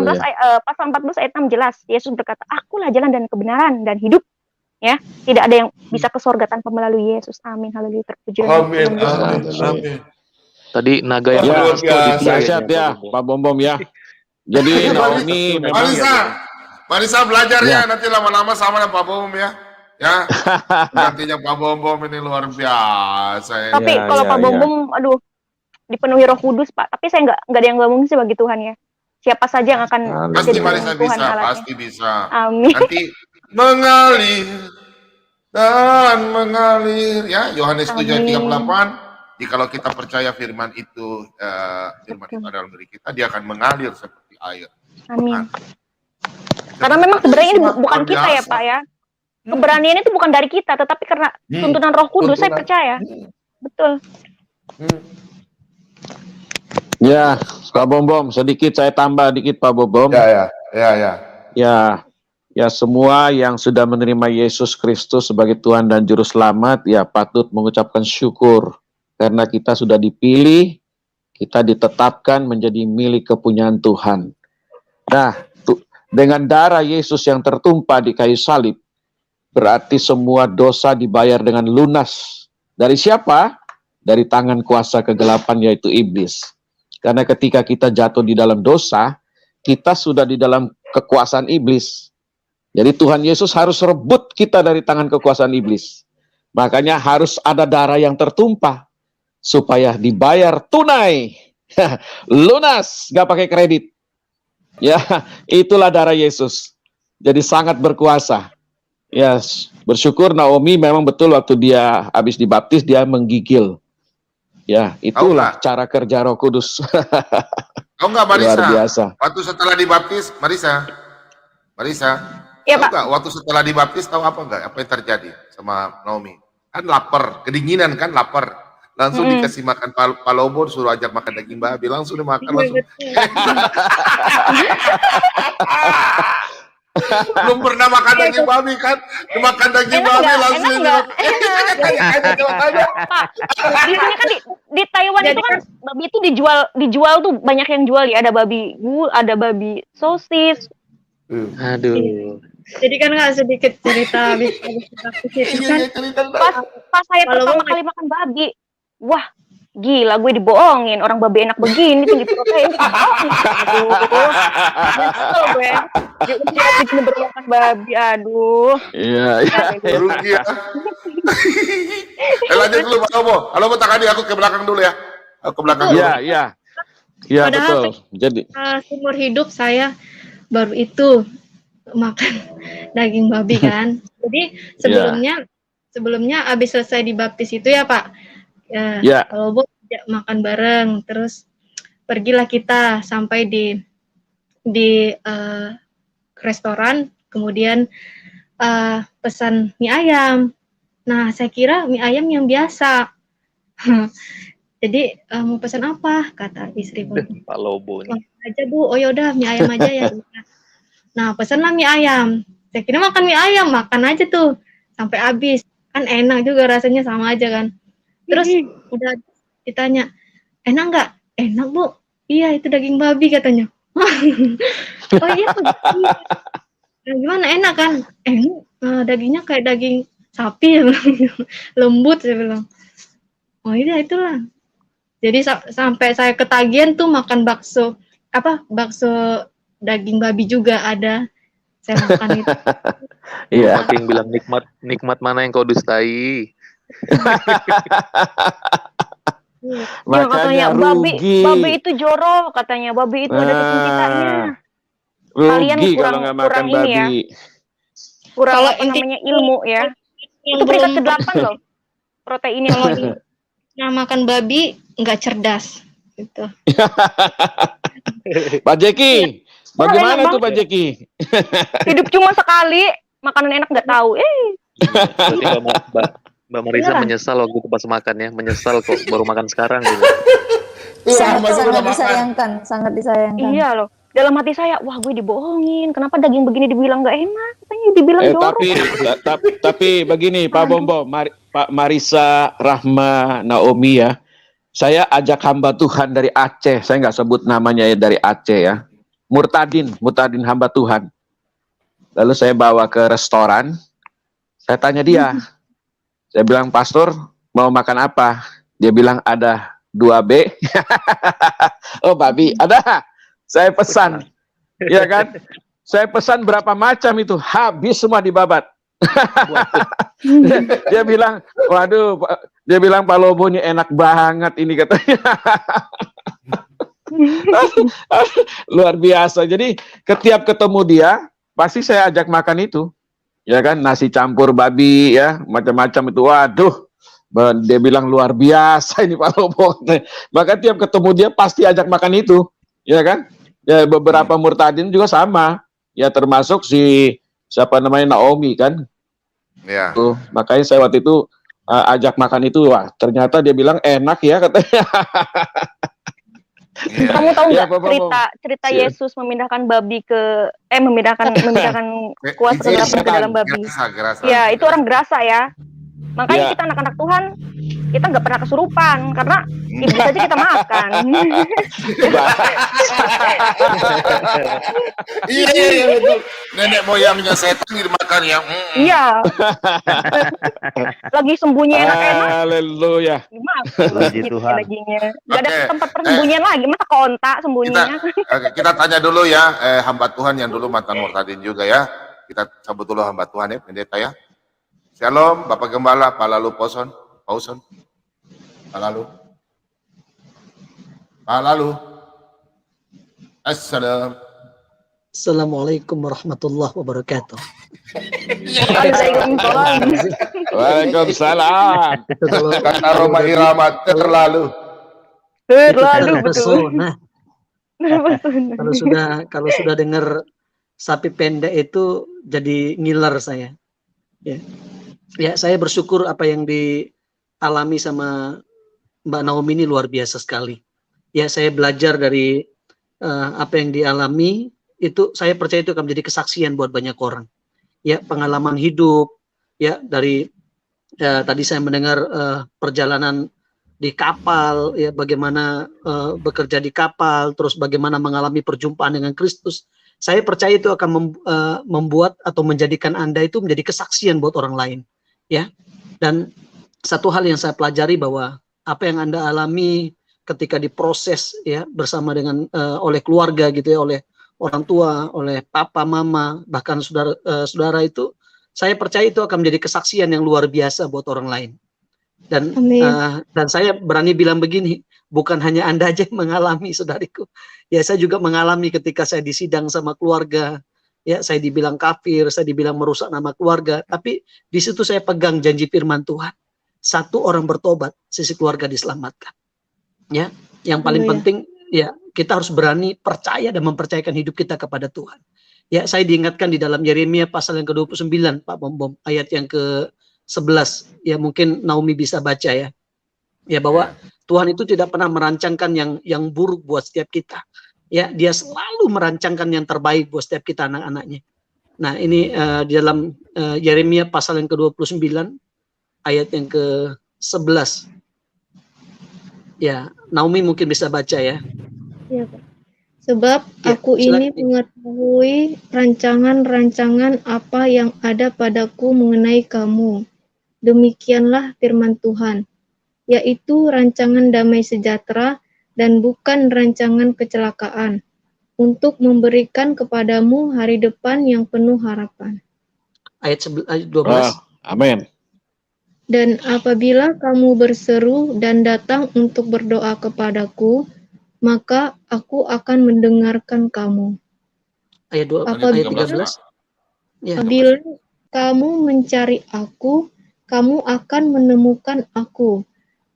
14 ayat 6 jelas, Yesus berkata, akulah jalan dan kebenaran dan hidup. Ya, tidak ada yang bisa ke surga tanpa melalui Yesus. Amin, haleluya, terpuji. Amin. Tadi naga yang dahsyat ya, Pak Bom ya. Jadi Naomi memang Marisa belajar ya, nanti lama-lama sama dengan Pak Bom ya. Ya, nantinya Pak Bom ini luar biasa. Tapi kalau Pak Bom, aduh, dipenuhi Roh Kudus Pak, tapi saya nggak ada yang ngomong sih bagi Tuhan ya. Siapa saja yang akan pasti Marisa Tuhan bisa, alatnya. pasti bisa. Amin. Nanti mengalir dan mengalir ya. Yohanes 7 ayat 38. Jikalau kita percaya firman itu adalah dari kita, dia akan mengalir seperti air. Amin. Karena memang sebenarnya ini bukan kita ya Pak ya. Keberanian itu bukan dari kita, tetapi karena tuntunan Roh Kudus, saya percaya. Betul. Ya, Pak Bom, sedikit saya tambah dikit Pak Bom. Ya, semua yang sudah menerima Yesus Kristus sebagai Tuhan dan Juru Selamat, ya patut mengucapkan syukur. Karena kita sudah dipilih, kita ditetapkan menjadi milik kepunyaan Tuhan. Nah, dengan darah Yesus yang tertumpah di kayu salib, berarti semua dosa dibayar dengan lunas. Dari siapa? Dari tangan kuasa kegelapan, yaitu iblis. Karena ketika kita jatuh di dalam dosa, kita sudah di dalam kekuasaan iblis. Jadi Tuhan Yesus harus rebut kita dari tangan kekuasaan iblis. Makanya harus ada darah yang tertumpah, supaya dibayar tunai. Lunas, gak pakai kredit. Ya, itulah darah Yesus. Jadi sangat berkuasa. Ya, bersyukur Naomi memang betul waktu dia habis dibaptis, dia menggigil. Ya, itulah cara kerja Roh Kudus. Tahu nggak Marisa? Luar biasa. Waktu setelah dibaptis, Marisa, ya, tahu Pak. nggak? Waktu setelah dibaptis tahu apa nggak? Apa yang terjadi sama Naomi? Kan lapar, kedinginan kan lapar. Langsung dikasih makan palobor, suruh ajak makan daging babi, langsung dimakan langsung. Belum pernah makan daging babi kan? Dimakan daging babi langsung. Di sini kan di Taiwan itu kan babi itu dijual tuh banyak yang jual ya, ada babi ada babi sosis. Aduh. Jadi kan nggak sedikit cerita habis kan Pas saya pertama kali makan babi, wah gila, gue dibohongin, orang babi enak begini tinggi protein. Aduh, nyesel gue. Dia bermakan babi, aduh. Iya. Rugi ya. Lanjut dulu Pak Lobo. Halo Pak Takadi, aku ke belakang dulu ya. Aku ke belakang dulu. Iya, betul. Jadi seumur hidup saya baru itu makan daging babi kan. Jadi sebelumnya habis selesai dibaptis itu ya Pak. Kalau Bu makan bareng, terus pergilah kita sampai di restoran, kemudian pesan mie ayam. Nah, saya kira mie ayam yang biasa. Jadi mau pesan apa? Kata istri Bu. Pak Lobo nih. Aja Bu, oh yaudah mie ayam aja ya. Nah, pesanlah mie ayam. Saya kira makan mie ayam, makan aja tuh sampai habis. Kan enak juga rasanya, sama aja kan. Terus udah ditanya, enak nggak? Enak Bu. Iya, itu daging babi katanya. Oh iya, iya. Nah, gimana enak kan? Ini dagingnya kayak daging sapi ya, lembut saya bilang. Oh iya itulah. Jadi sampai saya ketagihan tuh makan bakso daging babi juga ada. Saya makan itu. Iya. Makin bilang nikmat mana yang kau dustai. Yang katanya Makanya rugi. babi itu jorok katanya, babi itu ada tikum cintanya. Kalian Rugi kurang kalau nggak makan kurang ini ya. babi. Kurang Kalau apa namanya ilmu ya. Yang Itu peringkat belum ke-8 loh. Proteinnya kalau tinggi. pernah makan babi nggak cerdas gitu. Pak Jeki, bagaimana enak tuh Pak Jeki? Hidup cuma sekali, makanan enak nggak tahu. Berarti Mbak Marisa Beneran. menyesal waktu itu pas makan ya, menyesal kok baru makan sekarang gitu. Sangat disayangkan, sangat disayangkan. Iya loh. Dalam hati saya, wah gue dibohongin. Kenapa daging begini dibilang nggak enak? Katanya dibilang jorok. Tapi begini Pak Bombo, Pak Marisa Rahma Naomi ya. Saya ajak hamba Tuhan dari Aceh. Saya nggak sebut namanya ya, dari Aceh ya. Murtadin hamba Tuhan. Lalu saya bawa ke restoran. Saya tanya dia. Saya bilang, "Pastor, mau makan apa?" Dia bilang, "Ada 2B." Oh, babi. Ada. Saya pesan. Ya kan? Saya pesan berapa macam itu. Habis semua dibabat. Dia bilang, waduh, dia bilang Pak Lobo ini enak banget ini katanya. Luar biasa. Jadi setiap ketemu dia, pasti saya ajak makan itu. Ya kan, nasi campur babi ya, macam-macam itu. Waduh, dia bilang luar biasa ini Pak Lobo. Maka tiap ketemu dia pasti ajak makan itu. Ya kan? Ya beberapa murtadin juga sama. Ya termasuk si siapa namanya Naomi kan. Ya. Tuh, makanya saya waktu itu ajak makan itu, wah ternyata dia bilang enak ya katanya. Kamu tahu Ya, nggak cerita Yesus memindahkan babi ke memindahkan kuasa kegelapan ke dalam babi? Gerasa. Ya, itu orang gerasa ya. Makanya Ya. kita anak-anak Tuhan, kita nggak pernah kesurupan karena iblis aja kita makan. Iya betul. Nenek moyangnya setan dimakan ya. Iya. Lagi sembunyi enak-enak, Haleluya. dimakan Puji gitu Tuhan. dagingnya. Nggak ada Oke. tempat persembunyian lagi, masa kontak sembunyinya. Kita tanya dulu ya, hamba Tuhan yang dulu mantan murtadin juga ya. Kita sambut dulu hamba Tuhan ya, pendeta ya. Shalom, Bapak Gembala, Pak Lalu Pauson. Pak Lalu. Assalamualaikum warahmatullahi wabarakatuh. Waalaikumsalam. Waalaikumsalam. Itu kalau Kata Roma Irama terlalu. Terlalu betul. terpesona. Kalau sudah dengar sapi pendek itu jadi ngiler saya. Ya, saya bersyukur apa yang dialami sama Mbak Naomi ini luar biasa sekali. Ya, saya belajar dari apa yang dialami itu, saya percaya itu akan menjadi kesaksian buat banyak orang. Ya, pengalaman hidup. Ya, dari tadi saya mendengar perjalanan di kapal, ya bagaimana bekerja di kapal, terus bagaimana mengalami perjumpaan dengan Kristus. Saya percaya itu akan membuat atau menjadikan Anda itu menjadi kesaksian buat orang lain. Ya, dan satu hal yang saya pelajari bahwa apa yang Anda alami ketika diproses ya bersama dengan oleh keluarga gitu ya, oleh orang tua, oleh papa, mama, bahkan saudara itu, saya percaya itu akan menjadi kesaksian yang luar biasa buat orang lain. Dan saya berani bilang begini, bukan hanya Anda aja yang mengalami, saudariku. Ya, saya juga mengalami ketika saya disidang sama keluarga. Ya, saya dibilang kafir, saya dibilang merusak nama keluarga, tapi di situ saya pegang janji firman Tuhan. Satu orang bertobat, sisi keluarga diselamatkan. Ya, yang paling penting ya kita harus berani percaya dan mempercayakan hidup kita kepada Tuhan. Ya, saya diingatkan di dalam Yeremia pasal yang ke-29, Pak Bom, ayat yang ke-11. Ya, mungkin Naomi bisa baca ya. Ya, bahwa Tuhan itu tidak pernah merancangkan yang buruk buat setiap kita. Ya, dia selalu merancangkan yang terbaik buat setiap kita anak-anaknya. Nah, ini di dalam Yeremia pasal yang ke-29 ayat yang ke-11. Ya, Naomi mungkin bisa baca ya. Iya, Pak. Sebab Ya, aku ini silakan. mengetahui rancangan-rancangan apa yang ada padaku mengenai kamu. Demikianlah firman Tuhan, yaitu rancangan damai sejahtera dan bukan rancangan kecelakaan, untuk memberikan kepadamu hari depan yang penuh harapan. Ayat 12. Amin. Dan apabila kamu berseru dan datang untuk berdoa kepadaku, maka aku akan mendengarkan kamu. Ayat Apabila 13. Ya. Apabila kamu mencari aku, kamu akan menemukan aku.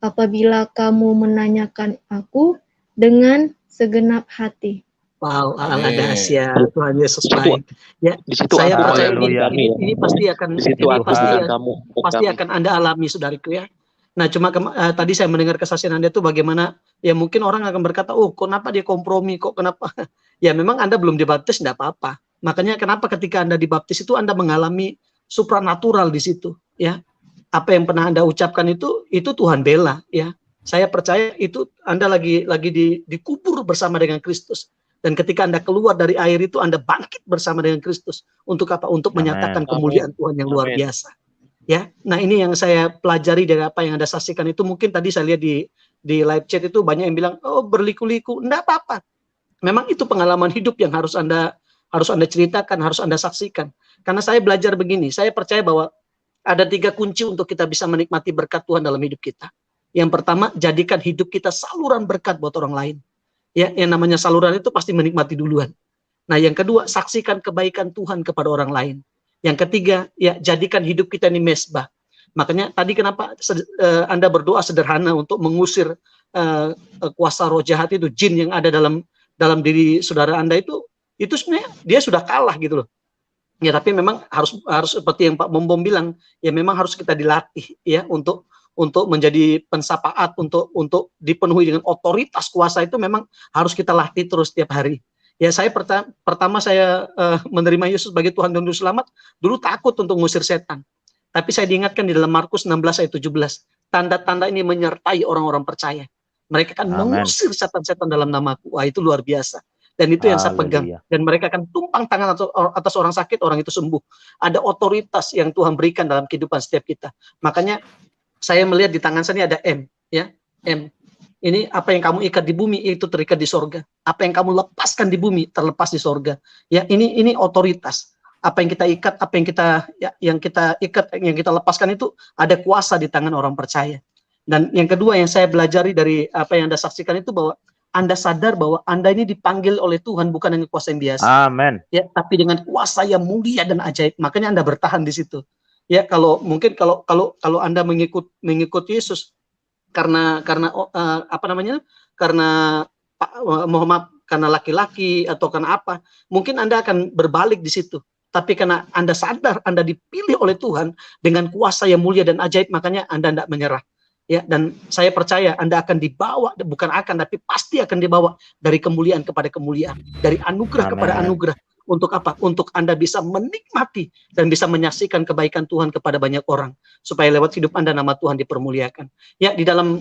Apabila kamu menanyakan aku dengan segenap hati. Wow, Amin. ala dahsyat Tuhan Yesus Di situ- baik. Ya, Di situ saya aku percaya Haleluya. ini pasti akan Di situ ini aku pasti dan kamu. pasti akan Anda alami, saudariku ya. Nah, cuma tadi saya mendengar kesaksian Anda itu bagaimana ya mungkin orang akan berkata, "Oh, kenapa dia kompromi? Kok kenapa?" Ya, memang Anda belum dibaptis enggak apa-apa. Makanya kenapa ketika Anda dibaptis itu Anda mengalami supranatural di situ, ya. Apa yang pernah Anda ucapkan itu Tuhan bela, ya. Saya percaya itu Anda lagi dikubur bersama dengan Kristus. Dan ketika Anda keluar dari air itu, Anda bangkit bersama dengan Kristus. Untuk apa? Untuk Amin. menyatakan kemuliaan Tuhan yang luar biasa. Ya, nah ini yang saya pelajari dari apa yang Anda saksikan itu. Mungkin tadi saya lihat di live chat itu banyak yang bilang, oh berliku-liku. Enggak apa-apa. Memang itu pengalaman hidup yang harus Anda ceritakan, harus Anda saksikan. Karena saya belajar begini, saya percaya bahwa ada 3 kunci untuk kita bisa menikmati berkat Tuhan dalam hidup kita. Yang pertama, jadikan hidup kita saluran berkat buat orang lain. Ya, yang namanya saluran itu pasti menikmati duluan. Nah, yang kedua, saksikan kebaikan Tuhan kepada orang lain. Yang ketiga, ya jadikan hidup kita ini mesbah. Makanya tadi kenapa Anda berdoa sederhana untuk mengusir kuasa roh jahat itu, jin yang ada dalam diri saudara Anda itu sebenarnya dia sudah kalah gitu loh. Ya, tapi memang harus seperti yang Pak Bom bilang, ya memang harus kita dilatih ya untuk menjadi pensapaat, untuk dipenuhi dengan otoritas kuasa itu memang harus kita latih terus setiap hari. Ya, saya pertama saya menerima Yesus sebagai Tuhan dan Juru Selamat, dulu takut untuk mengusir setan. Tapi saya diingatkan di dalam Markus 16 ayat 17, tanda-tanda ini menyertai orang-orang percaya. Mereka akan mengusir setan-setan dalam namaku. Wah, itu luar biasa. Dan itu yang saya pegang. Dan mereka akan tumpang tangan atas orang sakit, orang itu sembuh. Ada otoritas yang Tuhan berikan dalam kehidupan setiap kita. Makanya saya melihat di tangan saya ini ada M, ya, M. Ini apa yang kamu ikat di bumi itu terikat di sorga. Apa yang kamu lepaskan di bumi terlepas di sorga. Ya, ini otoritas. Apa yang kita ikat, apa yang kita ikat, yang kita lepaskan itu ada kuasa di tangan orang percaya. Dan yang kedua yang saya belajari dari apa yang Anda saksikan itu bahwa Anda sadar bahwa Anda ini dipanggil oleh Tuhan bukan dengan kuasa yang biasa. Amin. Ya, tapi dengan kuasa yang mulia dan ajaib. Makanya Anda bertahan di situ. Ya, kalau Anda mengikut Yesus karena apa namanya? Karena Muhammad, karena laki-laki atau karena apa? Mungkin Anda akan berbalik di situ. Tapi karena Anda sadar Anda dipilih oleh Tuhan dengan kuasa yang mulia dan ajaib, makanya Anda tidak menyerah. Ya, dan saya percaya Anda akan dibawa, bukan akan, tapi pasti akan dibawa dari kemuliaan kepada kemuliaan, dari anugerah kepada anugerah. Untuk apa? Untuk Anda bisa menikmati dan bisa menyaksikan kebaikan Tuhan kepada banyak orang, supaya lewat hidup Anda nama Tuhan dipermuliakan. Ya, di dalam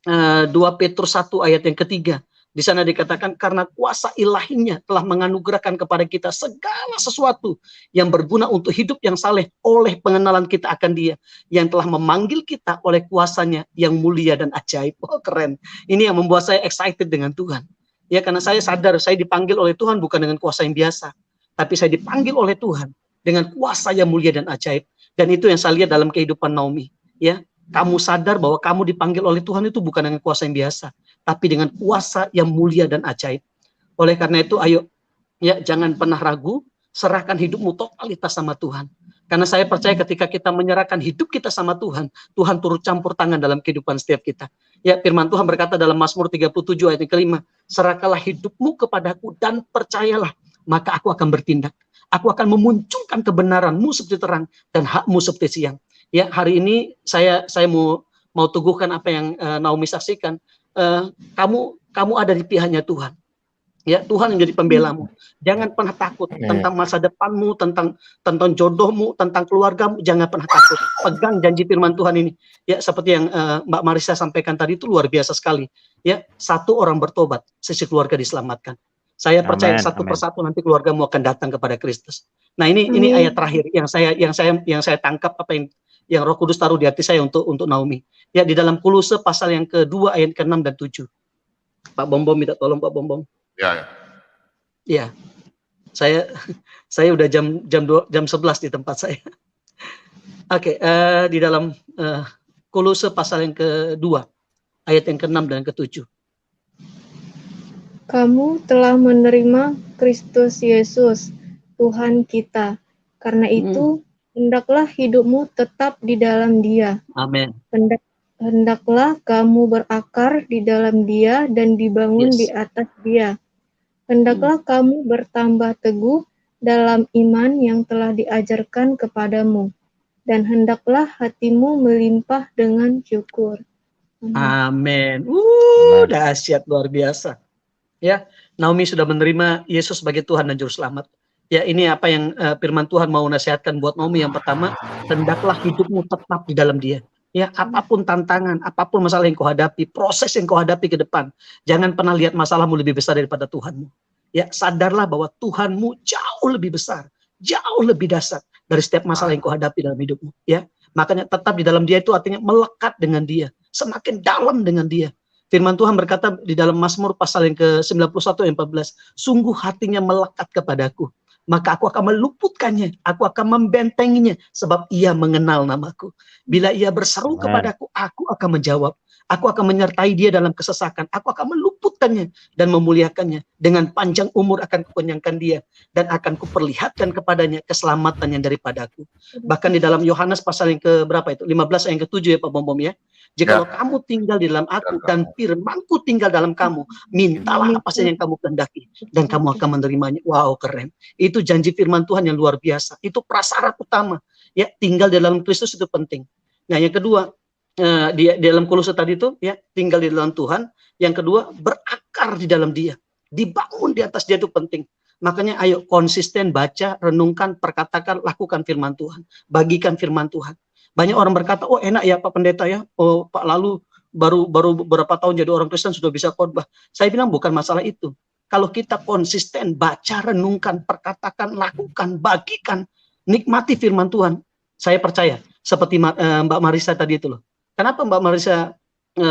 2 Petrus 1 ayat yang ketiga, di sana dikatakan karena kuasa ilahinya telah menganugerahkan kepada kita segala sesuatu yang berguna untuk hidup yang saleh oleh pengenalan kita akan Dia yang telah memanggil kita oleh kuasanya yang mulia dan ajaib. Oh, keren. Ini yang membuat saya excited dengan Tuhan. Ya, karena saya sadar saya dipanggil oleh Tuhan bukan dengan kuasa yang biasa, tapi saya dipanggil oleh Tuhan dengan kuasa yang mulia dan ajaib. Dan itu yang saya lihat dalam kehidupan Naomi. Ya, kamu sadar bahwa kamu dipanggil oleh Tuhan itu bukan dengan kuasa yang biasa, tapi dengan kuasa yang mulia dan ajaib. Oleh karena itu, ayo, ya jangan pernah ragu, serahkan hidupmu totalitas sama Tuhan. Karena saya percaya ketika kita menyerahkan hidup kita sama Tuhan, Tuhan turut campur tangan dalam kehidupan setiap kita. Ya, firman Tuhan berkata dalam Mazmur 37 ayat yang kelima, serahkanlah hidupmu kepadaku dan percayalah, maka aku akan bertindak. Aku akan memunculkan kebenaranmu seperti terang dan hakmu seperti siang. Ya, hari ini saya mau teguhkan apa yang Naomi saksikan. Kamu ada di pihaknya Tuhan. Ya, Tuhan yang jadi pembelamu. Jangan pernah takut tentang masa depanmu, tentang jodohmu, tentang keluargamu. Jangan pernah takut. Pegang janji firman Tuhan ini. Ya, seperti yang Mbak Marisa sampaikan tadi itu luar biasa sekali. Ya, 1 orang bertobat, sisi keluarga diselamatkan. Saya percaya Amin, satu amin. persatu nanti keluargamu akan datang kepada Kristus. Nah, ini Amin. ayat terakhir yang saya tangkap apa yang Roh Kudus taruh di hati saya untuk Naomi. Ya, di dalam Kolose pasal yang kedua ayat ke-6 dan 7. Pak Bombom minta tolong Pak Bombom. Ya. Ya. Saya udah jam 11 di tempat saya. Oke, di dalam Kolose pasal yang kedua ayat yang ke-6 dan ke-7. Kamu telah menerima Kristus Yesus, Tuhan kita. Karena itu, hendaklah hidupmu tetap di dalam Dia. Amin. Hendaklah kamu berakar di dalam Dia dan dibangun di atas Dia. Hendaklah kamu bertambah teguh dalam iman yang telah diajarkan kepadamu. Dan hendaklah hatimu melimpah dengan syukur. Amin. Dahsyat, luar biasa. Ya, Naomi sudah menerima Yesus sebagai Tuhan dan Juru Selamat. Ya, ini apa yang firman Tuhan mau nasihatkan buat Naomi. Yang pertama, hendaklah hidupmu tetap di dalam Dia. Ya, apapun tantangan, apapun masalah yang kau hadapi, proses yang kau hadapi ke depan, jangan pernah lihat masalahmu lebih besar daripada Tuhanmu. Ya, sadarlah bahwa Tuhanmu jauh lebih besar, jauh lebih dahsyat dari setiap masalah yang kau hadapi dalam hidupmu. Ya, makanya tetap di dalam Dia itu artinya melekat dengan Dia, semakin dalam dengan Dia. Firman Tuhan berkata di dalam Mazmur pasal yang ke-91 ayat 14, sungguh hatinya melekat kepadaku, maka aku akan meluputkannya, aku akan membentenginya, sebab ia mengenal namaku. Bila ia berseru kepadaku, aku akan menjawab. Aku akan menyertai dia dalam kesesakan. Aku akan meluputkannya dan memuliakannya. Dengan panjang umur akan kukenyangkan dia, dan akan kuperlihatkan kepadanya keselamatan yang daripadaku. Bahkan di dalam Yohanes pasal yang ke-berapa itu? 15 ayat ke-7 ya Pak Bombom ya. Jikalau kamu tinggal di dalam aku dan firmanku tinggal dalam kamu, mintalah apa saja yang kamu kehendaki dan kamu akan menerimanya. Wow, keren. Itu janji firman Tuhan yang luar biasa. Itu prasyarat utama. Ya, tinggal di dalam Kristus itu penting. Nah, yang kedua, di dalam Kolose tadi itu ya, tinggal di dalam Tuhan. Yang kedua, berakar di dalam Dia. Dibangun di atas Dia itu penting. Makanya ayo konsisten baca, renungkan, perkatakan, lakukan firman Tuhan. Bagikan firman Tuhan. Banyak orang berkata, oh enak ya Pak Pendeta ya, oh Pak lalu baru beberapa tahun jadi orang Kristen sudah bisa khotbah. Saya bilang bukan masalah itu. Kalau kita konsisten baca, renungkan, perkatakan, lakukan, bagikan, nikmati firman Tuhan, saya percaya seperti Mbak Marisa tadi itu loh. Kenapa Mbak Marisa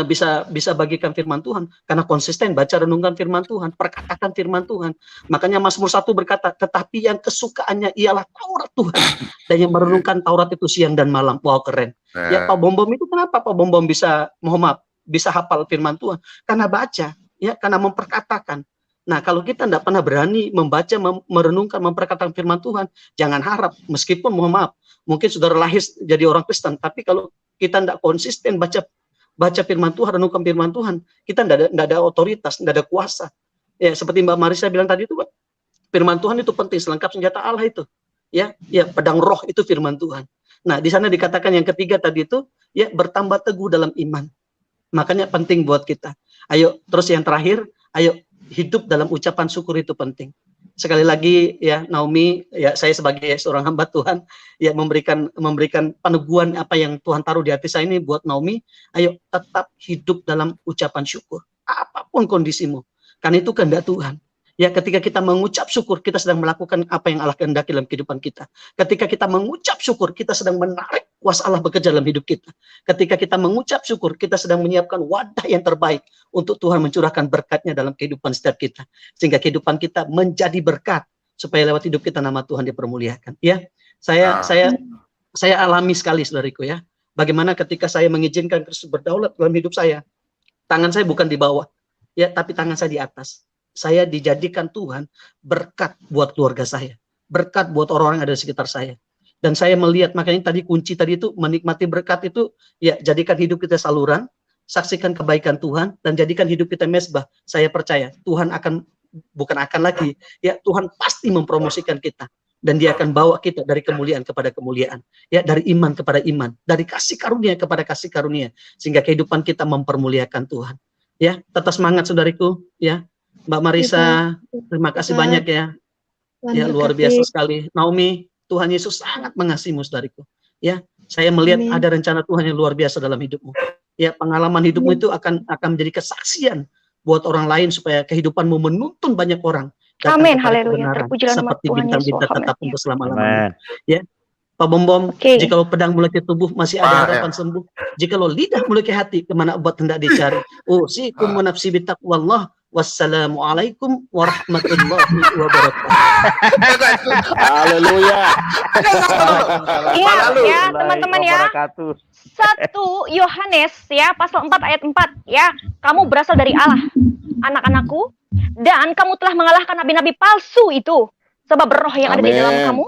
bisa bagikan firman Tuhan? Karena konsisten baca, renungkan firman Tuhan, perkatakan firman Tuhan. Makanya Mazmur 1 berkata, tetapi yang kesukaannya ialah Taurat Tuhan, dan yang merenungkan Taurat itu siang dan malam. Wow, keren. Ya Pak Bombom itu kenapa Pak Bombom bisa hafal firman Tuhan? Karena baca, ya, karena memperkatakan. Nah, kalau kita tidak pernah berani membaca, merenungkan, memperkatakan firman Tuhan, jangan harap, meskipun mohon maaf, mungkin sudah lahir jadi orang Kristen, tapi kalau kita tidak konsisten baca firman Tuhan, renungkan firman Tuhan, kita tidak ada otoritas, tidak ada kuasa. Ya, seperti Mbak Marisa bilang tadi itu, firman Tuhan itu penting, selengkap senjata Allah itu. Ya, pedang roh itu firman Tuhan. Nah, di sana dikatakan yang ketiga tadi itu, ya, bertambah teguh dalam iman. Makanya penting buat kita. Ayo, terus yang terakhir, ayo hidup dalam ucapan syukur itu penting. Sekali lagi ya Naomi, ya saya sebagai seorang hamba Tuhan ya memberikan peneguhan apa yang Tuhan taruh di hati saya ini buat Naomi. Ayo tetap hidup dalam ucapan syukur apapun kondisimu, karena itu kehendak Tuhan. Ya, ketika kita mengucap syukur, kita sedang melakukan apa yang Allah kehendaki dalam kehidupan kita. Ketika kita mengucap syukur, kita sedang menarik kuasa Allah bekerja dalam hidup kita. Ketika kita mengucap syukur, kita sedang menyiapkan wadah yang terbaik untuk Tuhan mencurahkan berkat-Nya dalam kehidupan setiap kita. Sehingga kehidupan kita menjadi berkat, supaya lewat hidup kita nama Tuhan dipermuliakan. Ya, saya alami sekali saudariku ya. Bagaimana ketika saya mengizinkan Kristus berdaulat dalam hidup saya, tangan saya bukan di bawah, ya, tapi tangan saya di atas. Saya dijadikan Tuhan berkat buat keluarga saya, berkat buat orang-orang yang ada di sekitar saya. Dan saya melihat, makanya tadi kunci tadi itu menikmati berkat itu, ya jadikan hidup kita saluran, saksikan kebaikan Tuhan, dan jadikan hidup kita mezbah. Saya percaya Tuhan bukan akan lagi, ya Tuhan pasti mempromosikan kita. Dan Dia akan bawa kita dari kemuliaan kepada kemuliaan, ya dari iman kepada iman, dari kasih karunia kepada kasih karunia, sehingga kehidupan kita mempermuliakan Tuhan. Ya, tetap semangat saudariku, ya. Mbak Marisa, terima kasih banyak ya. Ya, luar biasa sekali. Naomi, Tuhan Yesus sangat mengasihimu saudariku. Ya, saya melihat ada rencana Tuhan yang luar biasa dalam hidupmu. Ya, pengalaman hidupmu itu akan menjadi kesaksian buat orang lain supaya kehidupanmu menuntun banyak orang datang Amin, kepada haleluya. kebenaran, Terpujilah nama seperti Tuhan Yesus. bintang-bintang tetap Haleluya. untuk selama-lamanya. Amin. Ya, Pak Bom, Oke. jikalau pedang mulai ke tubuh masih Pak, ada ya. harapan sembuh. Jikalau lidah mulai ke hati, kemana obat hendak dicari. Usikum wa nafsi bitaqwallah. Wassalamualaikum warahmatullahi wabarakatuh. Haleluya. Ingat ya teman-teman ya. 1 Yohanes ya pasal 4 ayat 4 ya. Kamu berasal dari Allah, anak-anakku, dan kamu telah mengalahkan nabi-nabi palsu itu. Sebab roh yang ada di dalam Amin. kamu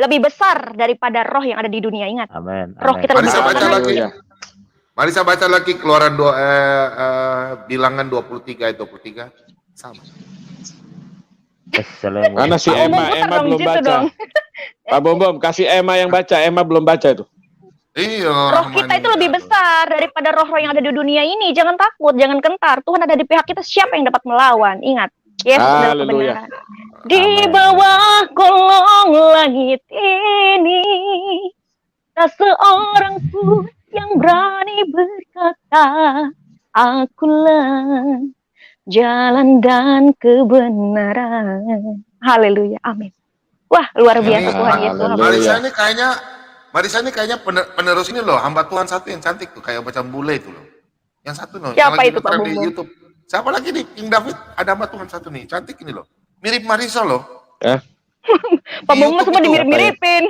lebih besar daripada roh yang ada di dunia. Ingat, Amin. roh kita Mari lebih saya besar. baca lagi. Haleluya. Mari saya baca lagi Keluaran Bilangan 23 ayat 23. Sama. Mana si Pak Bom Emma? putar Emma dong, belum situ baca. dong. Pak Bom, kasih Emma yang baca. Emma belum baca itu. Iya. Roh kita itu lebih besar daripada roh-roh yang ada di dunia ini. Jangan takut, jangan gentar. Tuhan ada di pihak kita. Siapa yang dapat melawan? Ingat, Yesus adalah Haleluya. kebenaran. Di bawah kolong langit ini, tak seorang pun yang berani berkata, akulah jalan dan kebenaran. Haleluya, amin. Wah, luar biasa Ini, Tuhan Yesus. haleluya. Marisa ini kayaknya penerus ini loh, hamba Tuhan satu yang cantik tuh, kayak macam bule itu loh. Yang satu loh, yang Siapa lagi itu, Pak ngetren di Bumbu? YouTube. Siapa lagi nih? King David, ada hamba Tuhan satu nih, cantik ini loh. Mirip Marisa loh. Pak Di Bumbu YouTube semua itu. dimirip-miripin.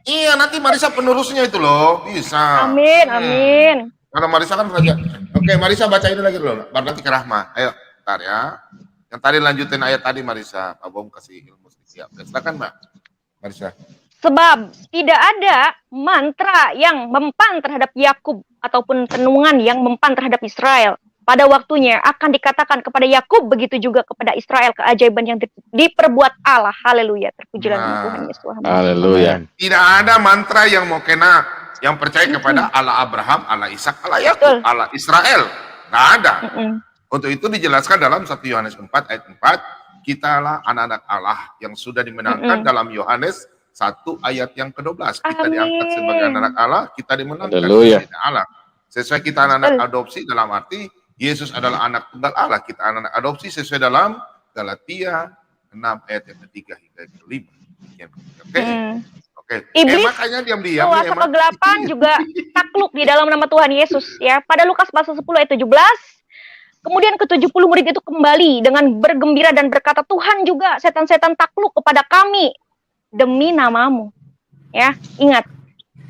Iya, nanti Marisa penerusnya itu loh, bisa. Amin, amin. Karena Marisa kan raja. Oke, Marisa baca ini lagi dulu, baru nanti ke Rahma. Ayo, bentar ya. Yang tadi lanjutin ayat tadi Marisa, Pak Bom kasih ilmu sedikit. Oke, silakan Mbak Marisa. Sebab tidak ada mantra yang mempan terhadap Yakub ataupun tenungan yang mempan terhadap Israel. Pada waktunya akan dikatakan kepada Yakub, begitu juga kepada Israel keajaiban yang diperbuat Allah. Haleluya. Terpujilah nama Nah. Tuhan Yesus. Haleluya. Tidak ada mantra yang mau kena yang percaya kepada Allah Abraham, Allah Ishak, Allah Yakub, Betul. Allah Israel. Nggak ada. Mm-mm. Untuk itu dijelaskan dalam 1 Yohanes 4 ayat 4, kitalah anak-anak Allah yang sudah dimenangkan dalam Yohanes 1 ayat yang ke-12. Kita Amin. diangkat sebagai anak Allah, kita dimenangkan Haleluya. sebagai Allah. Sesuai kita anak-anak adopsi dalam arti Yesus adalah anak tunggal Allah. Kita anak-anak adopsi sesuai dalam Galatia 6 ayat yang ketiga hingga ke-5. Oke. Mm. Oke. Iblis, Makanya diam-diam nih, kuasa Emma. kegelapan juga takluk di dalam nama Tuhan Yesus ya. Pada Lukas pasal 10 ayat 17, kemudian ke-70 murid itu kembali dengan bergembira dan berkata, Tuhan juga setan-setan takluk kepada kami demi namamu. Ya, ingat.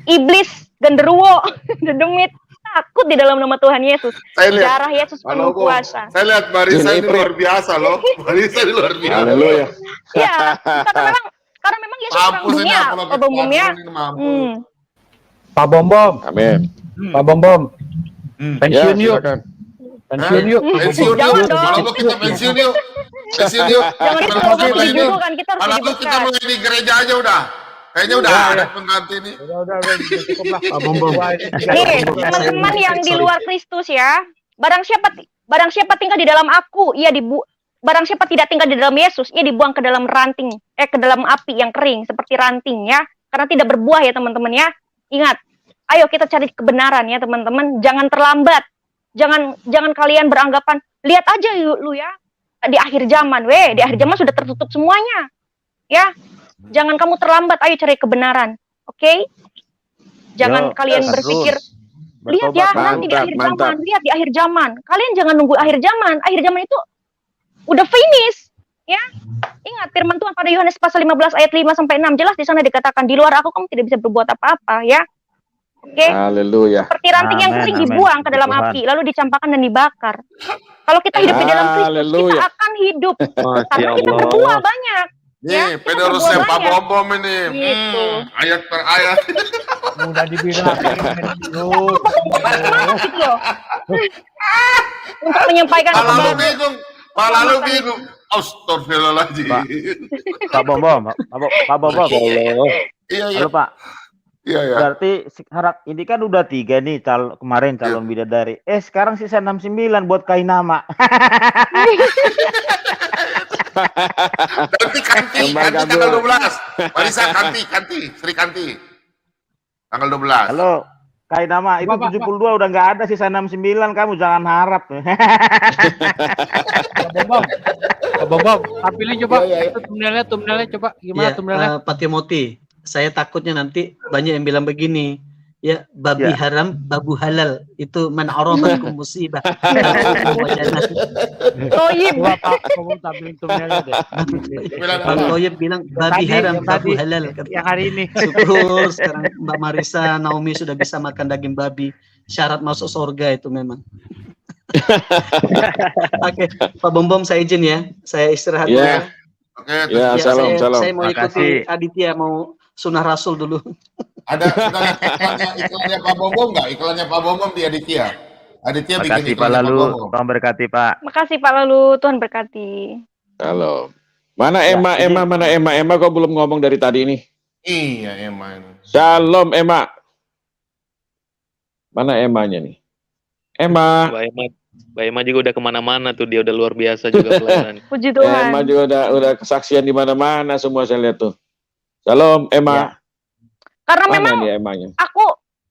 Iblis, genderuwo, dedemit takut di dalam nama Tuhan Yesus. Saya lihat. Darah Yesus penuh Halo, Bom. kuasa. Saya lihat Marisa Ini ini luar biasa loh. Marisa ini luar biasa. Haleluya. Ya, karena memang Yesus orang Mampus ini dunia, apalagi Pak Bom ya. ini mampus. Pak Bom, Amin. Pak Bom, Hmm. pensiun Ya, yuk, silakan. pensiun yuk. Pensiun Jangan yuk. dong. Kalau kita pensiun yuk. Pensiun yuk. Jangan Kalau kita kita mulai ini, dulu kan, kita harus kalau jadi kita bekas. mulai di gereja aja udah. Kayaknya udah ada pengganti nih. Udah, cukup lah. Pak Bom. Nih, teman-teman yang di luar Kristus ya, barang siapa tinggal di dalam aku, barang siapa tidak tinggal di dalam Yesus, ia dibuang ke dalam ke dalam api yang kering seperti ranting ya, karena tidak berbuah ya teman-teman ya. Ingat, ayo kita cari kebenaran ya teman-teman, jangan terlambat. Jangan kalian beranggapan, lihat aja lu ya, di akhir zaman, di akhir zaman sudah tertutup semuanya. Ya. Jangan kamu terlambat, ayo cari kebenaran. Oke? Jangan kalian berpikir lihat ya nanti di akhir zaman, lihat di akhir zaman. Kalian jangan nunggu akhir zaman. Akhir zaman itu udah finish, ya. Ingat firman Tuhan pada Yohanes pasal 15 ayat 5 sampai 6 jelas di sana dikatakan di luar aku kamu tidak bisa berbuat apa-apa, ya. Oke? Haleluya. Seperti ranting yang kering dibuang ke dalam api lalu dicampakkan dan dibakar. Kalau kita hidup di dalam Kristus, kita Haleluya. akan hidup Masya karena kita Allah. berbuah banyak. Nih, kita penerusnya berbuah Pak banyak. Bom ini. Gitu. Ayat per ayat. Udah dibilang. Semangat gitu loh. Untuk menyampaikan Kalau lu kebenaran. bingung, kalau lu bingung. Astagfirullahaladzim. Pak Bom, Pak Bom. Iya, iya. Halo Pak. Iya, iya. Berarti ini kan udah 3 nih kemarin calon bidadari. Sekarang sisa 69 buat kain nama. Kanti tanggal 12. Marisa Kanti, Sri Kanti. Tanggal 12. Halo, kain nama itu 72 udah nggak ada, sisa 69, kamu jangan harap. Pak Bom, Pak Bom Bom, tampilin coba. Iya, iya. Itu thumbnailnya coba. Gimana Ya, thumbnailnya? Pak Timothy, saya takutnya nanti banyak yang bilang begini, ya babi Ya. haram, babu halal, itu man arabatkum musibah. Ta'rifukum wajanah. Toyib. Coba Pak Bom tampilin thumbnailnya deh. Bilang Bang apa? Toyib bilang babi Tadi, haram, yang babu tadi. halal. Yang hari ini. Syukur sekarang Mbak Marisa, Naomi sudah bisa makan daging babi. Syarat masuk surga itu memang. Oke, Pak Bom saya izin ya. Saya istirahat dulu Ya. ya. Oke, Ya, Ya, salam, salam. saya mau ikuti Makasih. Aditya, mau sunah rasul dulu. ada kita lihat iklannya Pak Bom nggak? Iklannya Pak Bom di Aditya. Aditya bikin Makasih Pak iklannya Pak Lalu, Bom. Tuhan berkati Pak. Makasih Pak Lalu, Tuhan berkati. Halo. Mana Ya, Emma? ini- Mana Emma? Emma kok belum ngomong dari tadi nih? Iya, emang. Shalom Emma. Mana Emmanya nih? Emma. Mbak Emma juga udah kemana-mana tuh, dia udah luar biasa juga pelayanan. Puji Tuhan. Emma juga udah kesaksian di mana-mana semua saya lihat tuh. Shalom Emma. Karena Mana memang nih Emmanya? aku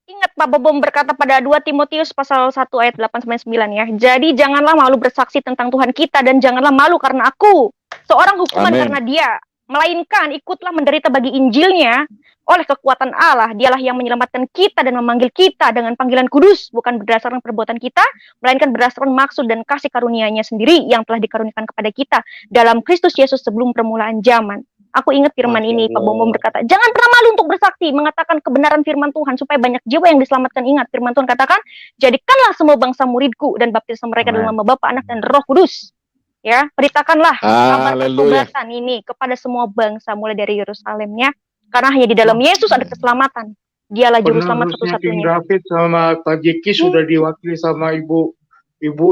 ingat Pak Bom berkata pada 2 Timotius pasal 1 ayat 8-9 ya. Jadi janganlah malu bersaksi tentang Tuhan kita dan janganlah malu karena aku seorang hukuman Amin. karena dia, melainkan ikutlah menderita bagi Injilnya oleh kekuatan Allah. Dialah yang menyelamatkan kita dan memanggil kita dengan panggilan kudus, bukan berdasarkan perbuatan kita, melainkan berdasarkan maksud dan kasih karunia-Nya sendiri yang telah dikaruniakan kepada kita dalam Kristus Yesus sebelum permulaan zaman. Aku ingat firman Masya ini, Pak Allah. Bom berkata, jangan pernah malu untuk bersaksi, mengatakan kebenaran firman Tuhan, supaya banyak jiwa yang diselamatkan. Ingat, firman Tuhan katakan, jadikanlah semua bangsa muridku, dan baptislah mereka dalam nama Bapa, Anak, dan Roh Kudus. Ya, beritakanlah kabar Haleluya. pertobatan ini kepada semua bangsa, mulai dari Yerusalemnya, karena hanya di dalam Yesus ada keselamatan. Dialah juru selamat Penerusnya King satu-satunya. David sama Pak Jeki sudah diwakili sama Ibu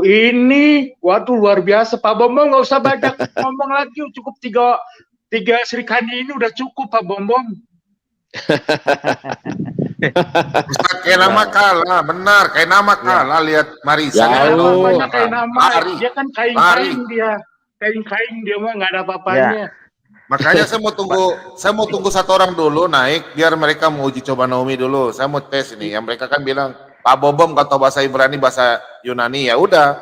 ini. Waduh, luar biasa. Pak Bombom nggak usah banyak ngomong lagi, cukup tiga Sri Kandi ini udah cukup Pak Bombom. Ustaz kayak nama kalah, benar. Kayak nama kalah, lihat Marisa. Ya, Lihat Allah. Banyak kayak nama, Lari. dia kan kain-kain dia. Kain-kain dia mah nggak ada apa-apanya. Makanya saya mau tunggu satu orang dulu naik biar mereka mau uji coba Naomi dulu. Saya mau tes ini. Yang mereka kan bilang Pak Bom nggak tahu bahasa Ibrani, bahasa Yunani, ya udah.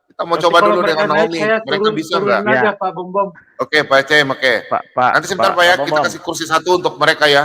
Kita mau Nanti coba kalau dulu mereka dengan naik, Naomi. saya Mereka bisa turunan nggak? aja Ya. Pak Bombom. Oke, Pak Ecem, oke. Pak Nanti sebentar Pak ya, kita Bom. kasih kursi satu untuk mereka ya.